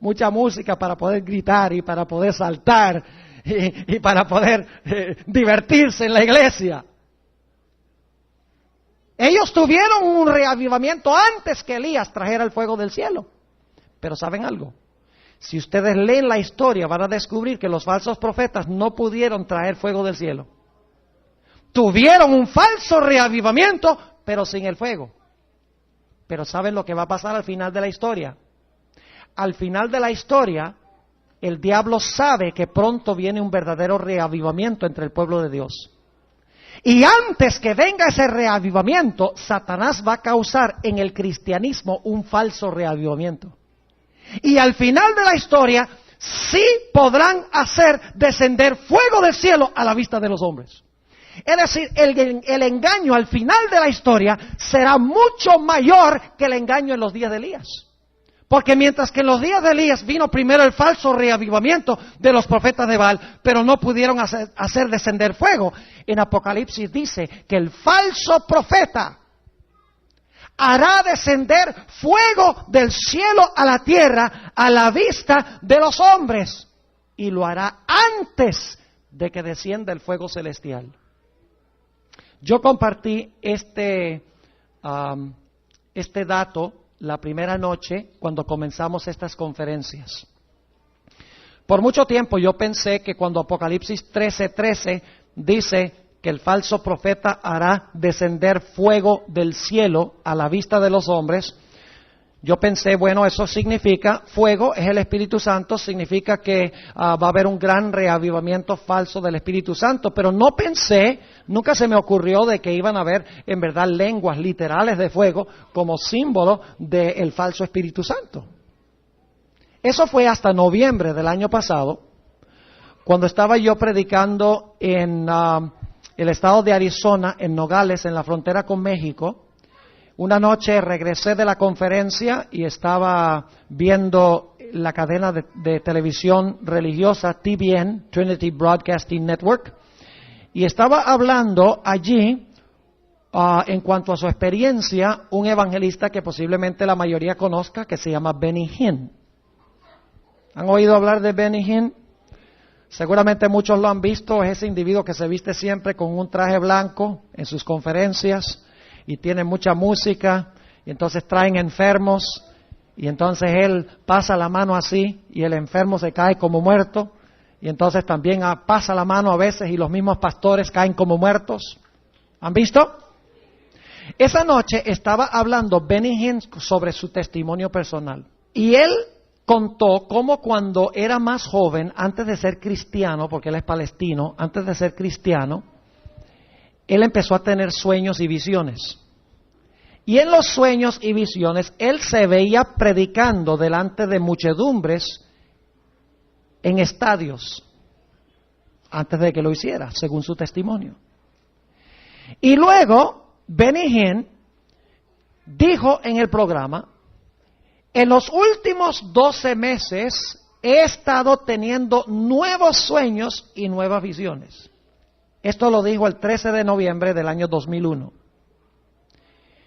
Speaker 1: Mucha música para poder gritar y para poder saltar y para poder divertirse en la iglesia. Ellos tuvieron un reavivamiento antes que Elías trajera el fuego del cielo. Pero ¿saben algo? Si ustedes leen la historia van a descubrir que los falsos profetas no pudieron traer fuego del cielo. Tuvieron un falso reavivamiento, pero sin el fuego. Pero ¿saben lo que va a pasar al final de la historia? Al final de la historia, el diablo sabe que pronto viene un verdadero reavivamiento entre el pueblo de Dios. Y antes que venga ese reavivamiento, Satanás va a causar en el cristianismo un falso reavivamiento. Y al final de la historia, sí podrán hacer descender fuego del cielo a la vista de los hombres. Es decir, el engaño al final de la historia será mucho mayor que el engaño en los días de Elías. Porque mientras que en los días de Elías vino primero el falso reavivamiento de los profetas de Baal, pero no pudieron hacer descender fuego, en Apocalipsis dice que el falso profeta hará descender fuego del cielo a la tierra a la vista de los hombres. Y lo hará antes de que descienda el fuego celestial. Yo compartí este dato la primera noche cuando comenzamos estas conferencias. Por mucho tiempo yo pensé que cuando Apocalipsis 13:13 dice que el falso profeta hará descender fuego del cielo a la vista de los hombres, yo pensé, bueno, eso significa, fuego es el Espíritu Santo, significa que va a haber un gran reavivamiento falso del Espíritu Santo, pero no pensé, nunca se me ocurrió de que iban a haber en verdad lenguas literales de fuego como símbolo del falso Espíritu Santo. Eso fue hasta noviembre del año pasado, cuando estaba yo predicando en el estado de Arizona, en Nogales, en la frontera con México. Una noche regresé de la conferencia y estaba viendo la cadena de televisión religiosa TBN, Trinity Broadcasting Network, y estaba hablando allí en cuanto a su experiencia un evangelista que posiblemente la mayoría conozca, que se llama Benny Hinn. ¿Han oído hablar de Benny Hinn? Seguramente muchos lo han visto. Es ese individuo que se viste siempre con un traje blanco en sus conferencias y tiene mucha música, y entonces traen enfermos, y entonces él pasa la mano así, y el enfermo se cae como muerto, y entonces también pasa la mano a veces, y los mismos pastores caen como muertos. ¿Han visto? Esa noche estaba hablando Benny Hinn sobre su testimonio personal, y él contó cómo cuando era más joven, antes de ser cristiano, porque él es palestino, antes de ser cristiano, él empezó a tener sueños y visiones. Y en los sueños y visiones, él se veía predicando delante de muchedumbres en estadios, antes de que lo hiciera, según su testimonio. Y luego, Benny Hinn dijo en el programa, en los últimos 12 meses he estado teniendo nuevos sueños y nuevas visiones. Esto lo dijo el 13 de noviembre del año 2001.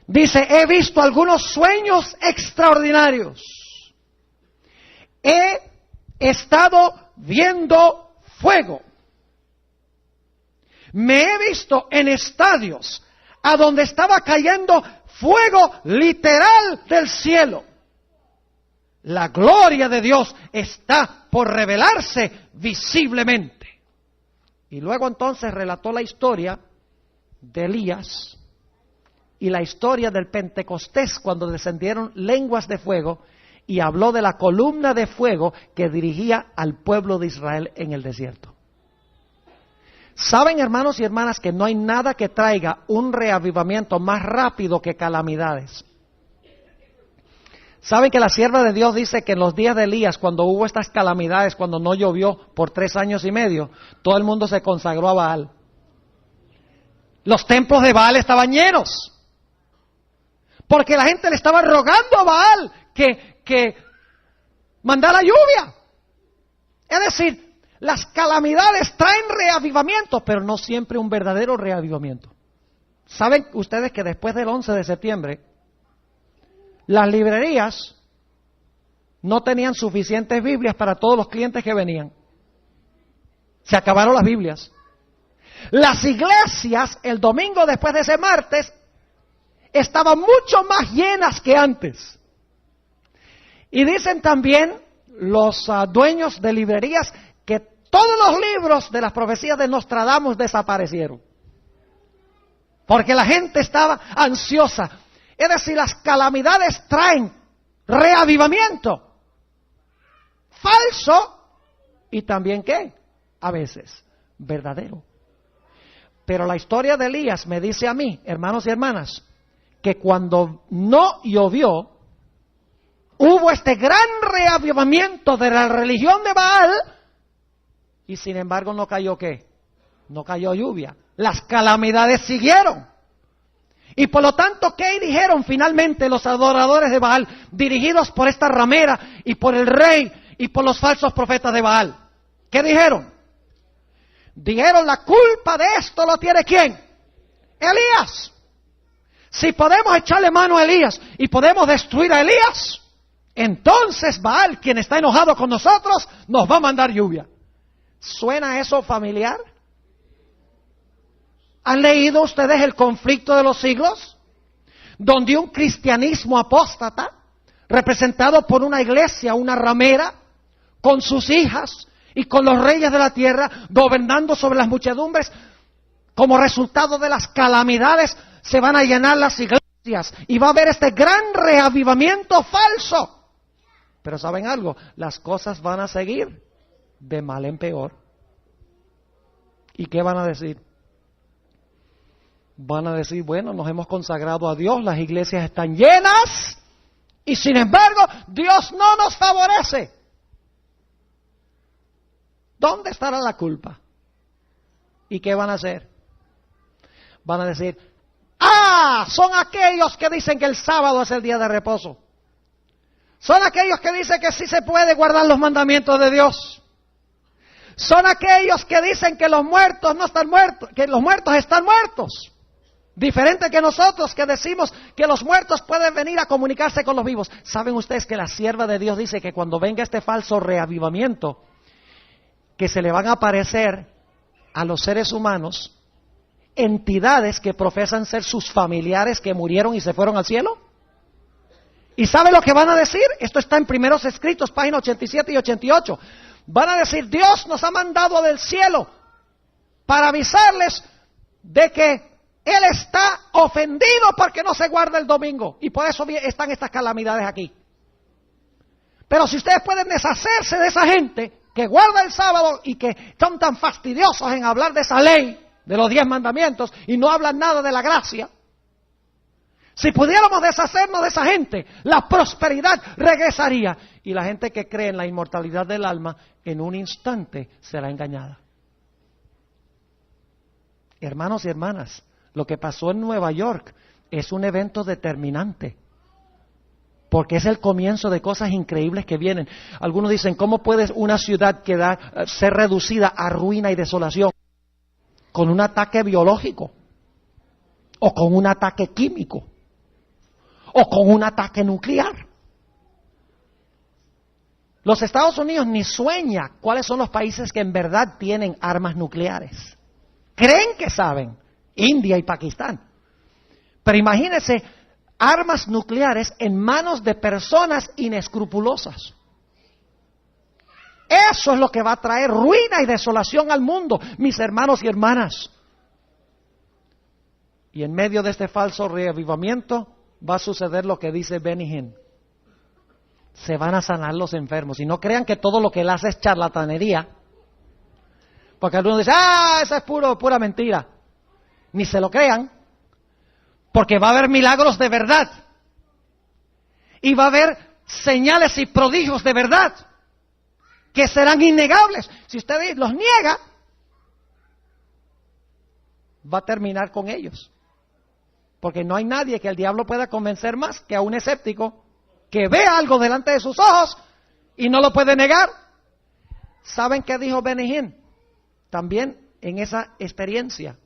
Speaker 1: Dice, he visto algunos sueños extraordinarios. He estado viendo fuego. Me he visto en estadios a donde estaba cayendo fuego literal del cielo. La gloria de Dios está por revelarse visiblemente. Y luego entonces relató la historia de Elías y la historia del Pentecostés cuando descendieron lenguas de fuego y habló de la columna de fuego que dirigía al pueblo de Israel en el desierto. Saben, hermanos y hermanas, que no hay nada que traiga un reavivamiento más rápido que calamidades. Saben que la sierva de Dios dice que en los días de Elías, cuando hubo estas calamidades, cuando no llovió por 3 años y medio, todo el mundo se consagró a Baal. Los templos de Baal estaban llenos, porque la gente le estaba rogando a Baal que mandara lluvia. Es decir, las calamidades traen reavivamiento, pero no siempre un verdadero reavivamiento. ¿Saben ustedes que después del 11 de septiembre, las librerías no tenían suficientes Biblias para todos los clientes que venían? Se acabaron las Biblias. Las iglesias, el domingo después de ese martes, estaban mucho más llenas que antes. Y dicen también los dueños de librerías que todos los libros de las profecías de Nostradamus desaparecieron. Porque la gente estaba ansiosa. Es decir, las calamidades traen reavivamiento. Falso y también, ¿qué? A veces, verdadero. Pero la historia de Elías me dice a mí, hermanos y hermanas, que cuando no llovió, hubo este gran reavivamiento de la religión de Baal y sin embargo no cayó ¿qué? No cayó lluvia. Las calamidades siguieron. Y por lo tanto, ¿qué dijeron finalmente los adoradores de Baal, dirigidos por esta ramera y por el rey y por los falsos profetas de Baal? ¿Qué dijeron? Dijeron, la culpa de esto lo tiene ¿quién? Elías. Si podemos echarle mano a Elías y podemos destruir a Elías, entonces Baal, quien está enojado con nosotros, nos va a mandar lluvia. ¿Suena eso familiar? ¿Han leído ustedes El conflicto de los siglos? Donde un cristianismo apóstata, representado por una iglesia, una ramera, con sus hijas y con los reyes de la tierra, gobernando sobre las muchedumbres, como resultado de las calamidades, se van a llenar las iglesias y va a haber este gran reavivamiento falso. Pero ¿saben algo? Las cosas van a seguir de mal en peor. ¿Y qué van a decir? Van a decir, bueno, nos hemos consagrado a Dios, las iglesias están llenas y sin embargo Dios no nos favorece. ¿Dónde estará la culpa? ¿Y qué van a hacer? Van a decir, son aquellos que dicen que el sábado es el día de reposo. Son aquellos que dicen que sí se puede guardar los mandamientos de Dios. Son aquellos que dicen que los muertos no están muertos, que los muertos están muertos. Diferente que nosotros que decimos que los muertos pueden venir a comunicarse con los vivos. ¿Saben ustedes que la sierva de Dios dice que cuando venga este falso reavivamiento, que se le van a aparecer a los seres humanos entidades que profesan ser sus familiares que murieron y se fueron al cielo? ¿Y sabe lo que van a decir? Esto está en Primeros Escritos, páginas 87 y 88. Van a decir, Dios nos ha mandado del cielo para avisarles de que Él está ofendido porque no se guarda el domingo. Y por eso están estas calamidades aquí. Pero si ustedes pueden deshacerse de esa gente que guarda el sábado y que son tan fastidiosos en hablar de esa ley, de los 10 mandamientos, y no hablan nada de la gracia. Si pudiéramos deshacernos de esa gente, la prosperidad regresaría. Y la gente que cree en la inmortalidad del alma, en un instante será engañada. Hermanos y hermanas, lo que pasó en Nueva York es un evento determinante. Porque es el comienzo de cosas increíbles que vienen. Algunos dicen, ¿cómo puede una ciudad ser reducida a ruina y desolación? Con un ataque biológico, o con un ataque químico, o con un ataque nuclear. Los Estados Unidos ni sueña cuáles son los países que en verdad tienen armas nucleares. Creen que saben, India y Pakistán. Pero imagínense armas nucleares en manos de personas inescrupulosas. Eso es lo que va a traer ruina y desolación al mundo, mis hermanos y hermanas. Y en medio de este falso reavivamiento va a suceder lo que dice Benny Hinn. Se van a sanar los enfermos. Y no crean que todo lo que él hace es charlatanería. Porque algunos dicen, esa es pura mentira. Ni se lo crean. Porque va a haber milagros de verdad. Y va a haber señales y prodigios de verdad. Que serán innegables. Si usted los niega, va a terminar con ellos. Porque no hay nadie que el diablo pueda convencer más que a un escéptico que ve algo delante de sus ojos y no lo puede negar. ¿Saben qué dijo Benny Hinn? También en esa experiencia.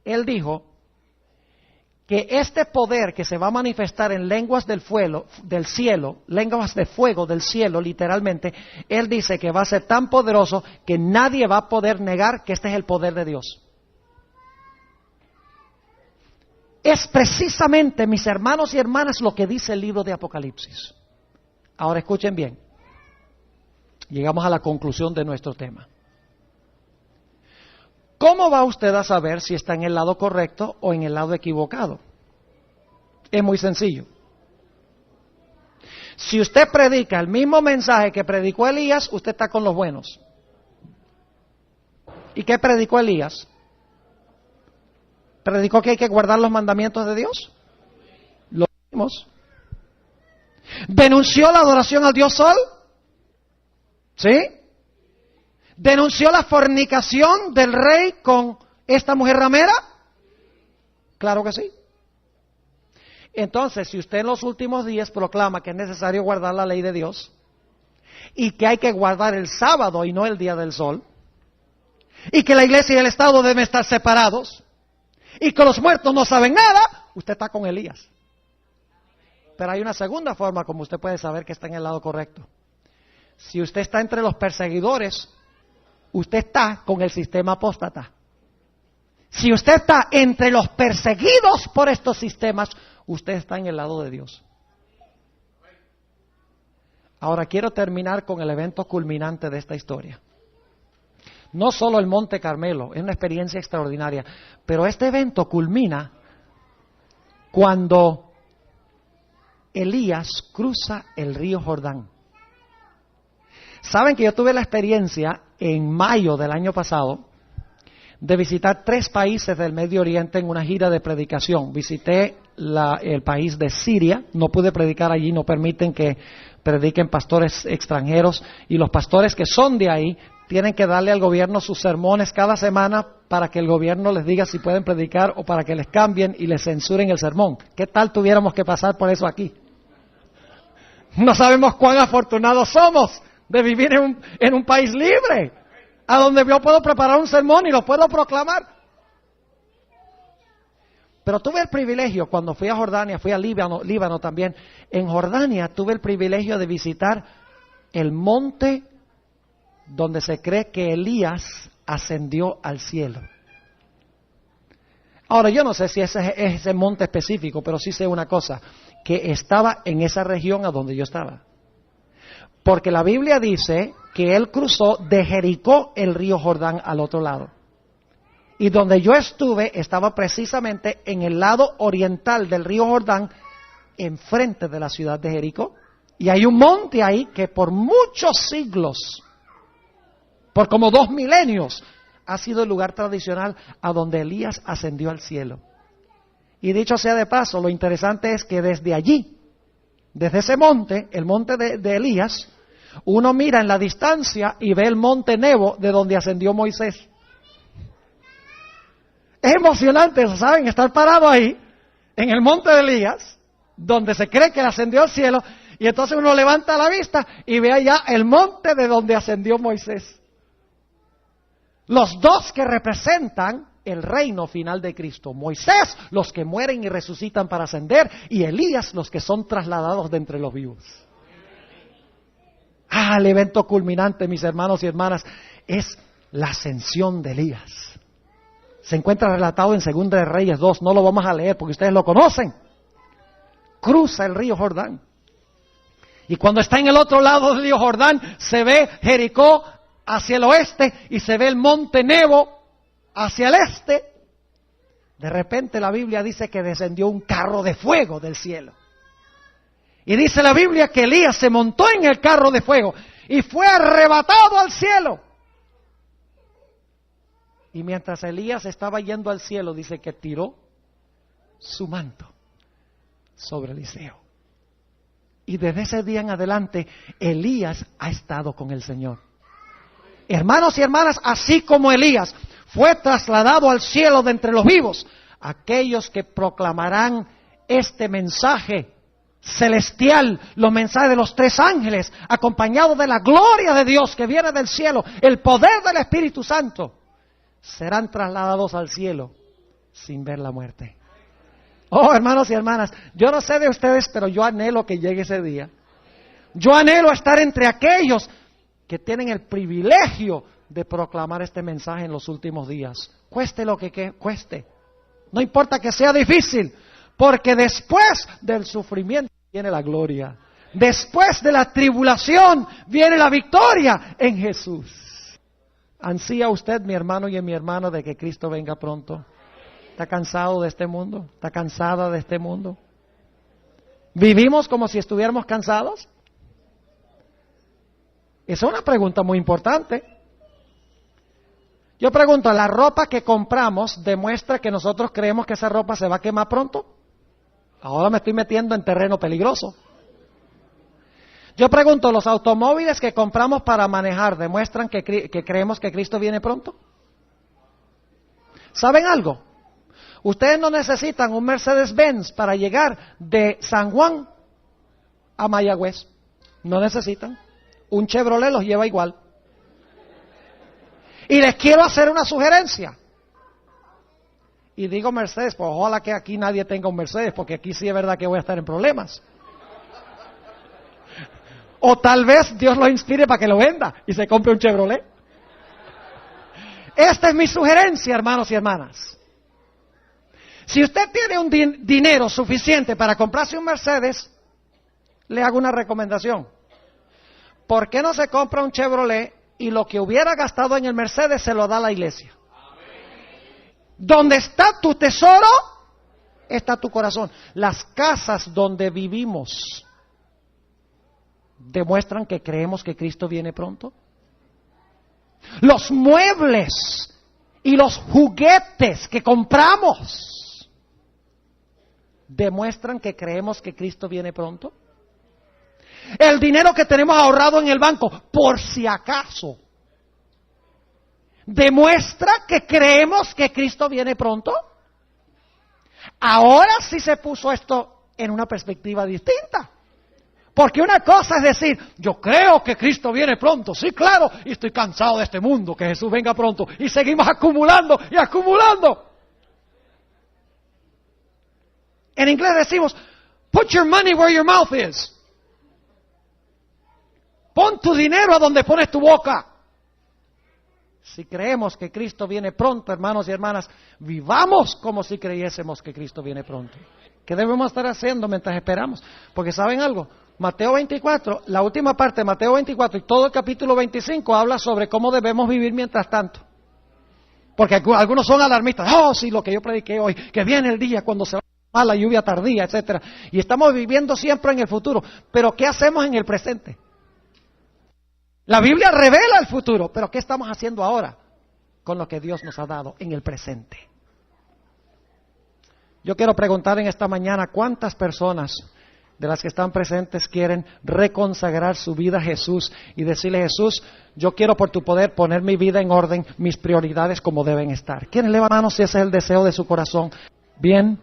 Speaker 1: Él dijo que este poder que se va a manifestar en lenguas del cielo, lenguas de fuego del cielo, literalmente, él dice que va a ser tan poderoso que nadie va a poder negar que este es el poder de Dios. Es precisamente, mis hermanos y hermanas, lo que dice el libro de Apocalipsis. Ahora escuchen bien. Llegamos a la conclusión de nuestro tema. ¿Cómo va usted a saber si está en el lado correcto o en el lado equivocado? Es muy sencillo. Si usted predica el mismo mensaje que predicó Elías, usted está con los buenos. ¿Y qué predicó Elías? ¿Predicó que hay que guardar los mandamientos de Dios? Lo vimos. ¿Denunció la adoración al Dios Sol? ¿Sí? ¿Denunció la fornicación del rey con esta mujer ramera? Claro que sí. Entonces, si usted en los últimos días proclama que es necesario guardar la ley de Dios y que hay que guardar el sábado y no el día del sol, y que la iglesia y el Estado deben estar separados, y que los muertos no saben nada, usted está con Elías. Pero hay una segunda forma como usted puede saber que está en el lado correcto. Si usted está entre los perseguidores, usted está con el sistema apóstata. Si usted está entre los perseguidos por estos sistemas, usted está en el lado de Dios. Ahora quiero terminar con el evento culminante de esta historia. No solo el Monte Carmelo, es una experiencia extraordinaria, pero este evento culmina cuando Elías cruza el río Jordán. Saben que yo tuve la experiencia en mayo del año pasado de visitar 3 países del Medio Oriente en una gira de predicación. Visité el país de Siria, no pude predicar allí, no permiten que prediquen pastores extranjeros, y los pastores que son de ahí tienen que darle al gobierno sus sermones cada semana para que el gobierno les diga si pueden predicar o para que les cambien y les censuren el sermón. ¿Qué tal tuviéramos que pasar por eso aquí? No sabemos cuán afortunados somos de vivir en un país libre, a donde yo puedo preparar un sermón y lo puedo proclamar. Pero tuve el privilegio, cuando fui a Jordania, fui a Líbano también, en Jordania tuve el privilegio de visitar el monte donde se cree que Elías ascendió al cielo. Ahora, yo no sé si ese es ese monte específico, pero sí sé una cosa, que estaba en esa región a donde yo estaba. Porque la Biblia dice que él cruzó de Jericó el río Jordán al otro lado. Y donde yo estuve estaba precisamente en el lado oriental del río Jordán, enfrente de la ciudad de Jericó. Y hay un monte ahí que por muchos siglos, por como 2 milenios, ha sido el lugar tradicional a donde Elías ascendió al cielo. Y dicho sea de paso, lo interesante es que desde allí, desde ese monte, el monte de Elías, uno mira en la distancia y ve el monte Nebo de donde ascendió Moisés. Es emocionante, ¿saben? Estar parado ahí, en el monte de Elías, donde se cree que ascendió al cielo, y entonces uno levanta la vista y ve allá el monte de donde ascendió Moisés. Los dos que representan el reino final de Cristo. Moisés, los que mueren y resucitan para ascender, y Elías, los que son trasladados de entre los vivos. El evento culminante, mis hermanos y hermanas, es la ascensión de Elías. Se encuentra relatado en 2 de Reyes 2, no lo vamos a leer porque ustedes lo conocen. cruza el río Jordán. Y cuando está en el otro lado del río Jordán, se ve Jericó hacia el oeste y se ve el monte Nebo hacia el este. De repente la Biblia dice que descendió un carro de fuego del cielo. Y dice la Biblia que Elías se montó en el carro de fuego y fue arrebatado al cielo. Y mientras Elías estaba yendo al cielo, dice que tiró su manto sobre Eliseo. Y desde ese día en adelante, Elías ha estado con el Señor. Hermanos y hermanas, así como Elías fue trasladado al cielo de entre los vivos, aquellos que proclamarán este mensaje celestial, los mensajes de los 3 ángeles, acompañados de la gloria de Dios que viene del cielo, el poder del Espíritu Santo, serán trasladados al cielo sin ver la muerte. Oh, hermanos y hermanas, yo no sé de ustedes, pero yo anhelo que llegue ese día. Yo anhelo estar entre aquellos que tienen el privilegio de proclamar este mensaje en los últimos días. Cueste lo que cueste. No importa que sea difícil, porque después del sufrimiento viene la gloria. Después de la tribulación viene la victoria en Jesús. ¿Ansía usted, mi hermano y mi hermana, de que Cristo venga pronto? ¿Está cansado de este mundo? ¿Está cansada de este mundo? ¿Vivimos como si estuviéramos cansados? Esa es una pregunta muy importante. Yo pregunto, ¿la ropa que compramos demuestra que nosotros creemos que esa ropa se va a quemar pronto? Ahora me estoy metiendo en terreno peligroso. Yo pregunto, ¿los automóviles que compramos para manejar demuestran que creemos que Cristo viene pronto? ¿Saben algo? Ustedes no necesitan un Mercedes-Benz para llegar de San Juan a Mayagüez. No necesitan. Un Chevrolet los lleva igual. Y les quiero hacer una sugerencia. Y digo Mercedes, pues ojalá que aquí nadie tenga un Mercedes, porque aquí sí es verdad que voy a estar en problemas. O tal vez Dios lo inspire para que lo venda y se compre un Chevrolet. Esta es mi sugerencia, hermanos y hermanas. Si usted tiene un dinero suficiente para comprarse un Mercedes, le hago una recomendación. ¿Por qué no se compra un Chevrolet y lo que hubiera gastado en el Mercedes se lo da a la iglesia? Donde está tu tesoro, está tu corazón. Las casas donde vivimos demuestran que creemos que Cristo viene pronto. Los muebles y los juguetes que compramos demuestran que creemos que Cristo viene pronto. El dinero que tenemos ahorrado en el banco, por si acaso, demuestra que creemos que Cristo viene pronto. Ahora sí se puso esto en una perspectiva distinta. Porque una cosa es decir, yo creo que Cristo viene pronto, sí, claro, y estoy cansado de este mundo, que Jesús venga pronto, y seguimos acumulando y acumulando. En inglés decimos, put your money where your mouth is. Pon tu dinero a donde pones tu boca. Si creemos que Cristo viene pronto, hermanos y hermanas, vivamos como si creyésemos que Cristo viene pronto. ¿Qué debemos estar haciendo mientras esperamos? Porque ¿saben algo? Mateo 24, la última parte de Mateo 24 y todo el capítulo 25 habla sobre cómo debemos vivir mientras tanto. Porque algunos son alarmistas. Oh, sí, lo que yo prediqué hoy, que viene el día cuando se va a la lluvia tardía, etcétera. Y estamos viviendo siempre en el futuro. Pero ¿qué hacemos en el presente? La Biblia revela el futuro, pero ¿qué estamos haciendo ahora con lo que Dios nos ha dado en el presente? Yo quiero preguntar en esta mañana, ¿cuántas personas de las que están presentes quieren reconsagrar su vida a Jesús y decirle, Jesús, yo quiero por tu poder poner mi vida en orden, mis prioridades como deben estar? ¿Quién eleva manos si ese es el deseo de su corazón? Bien.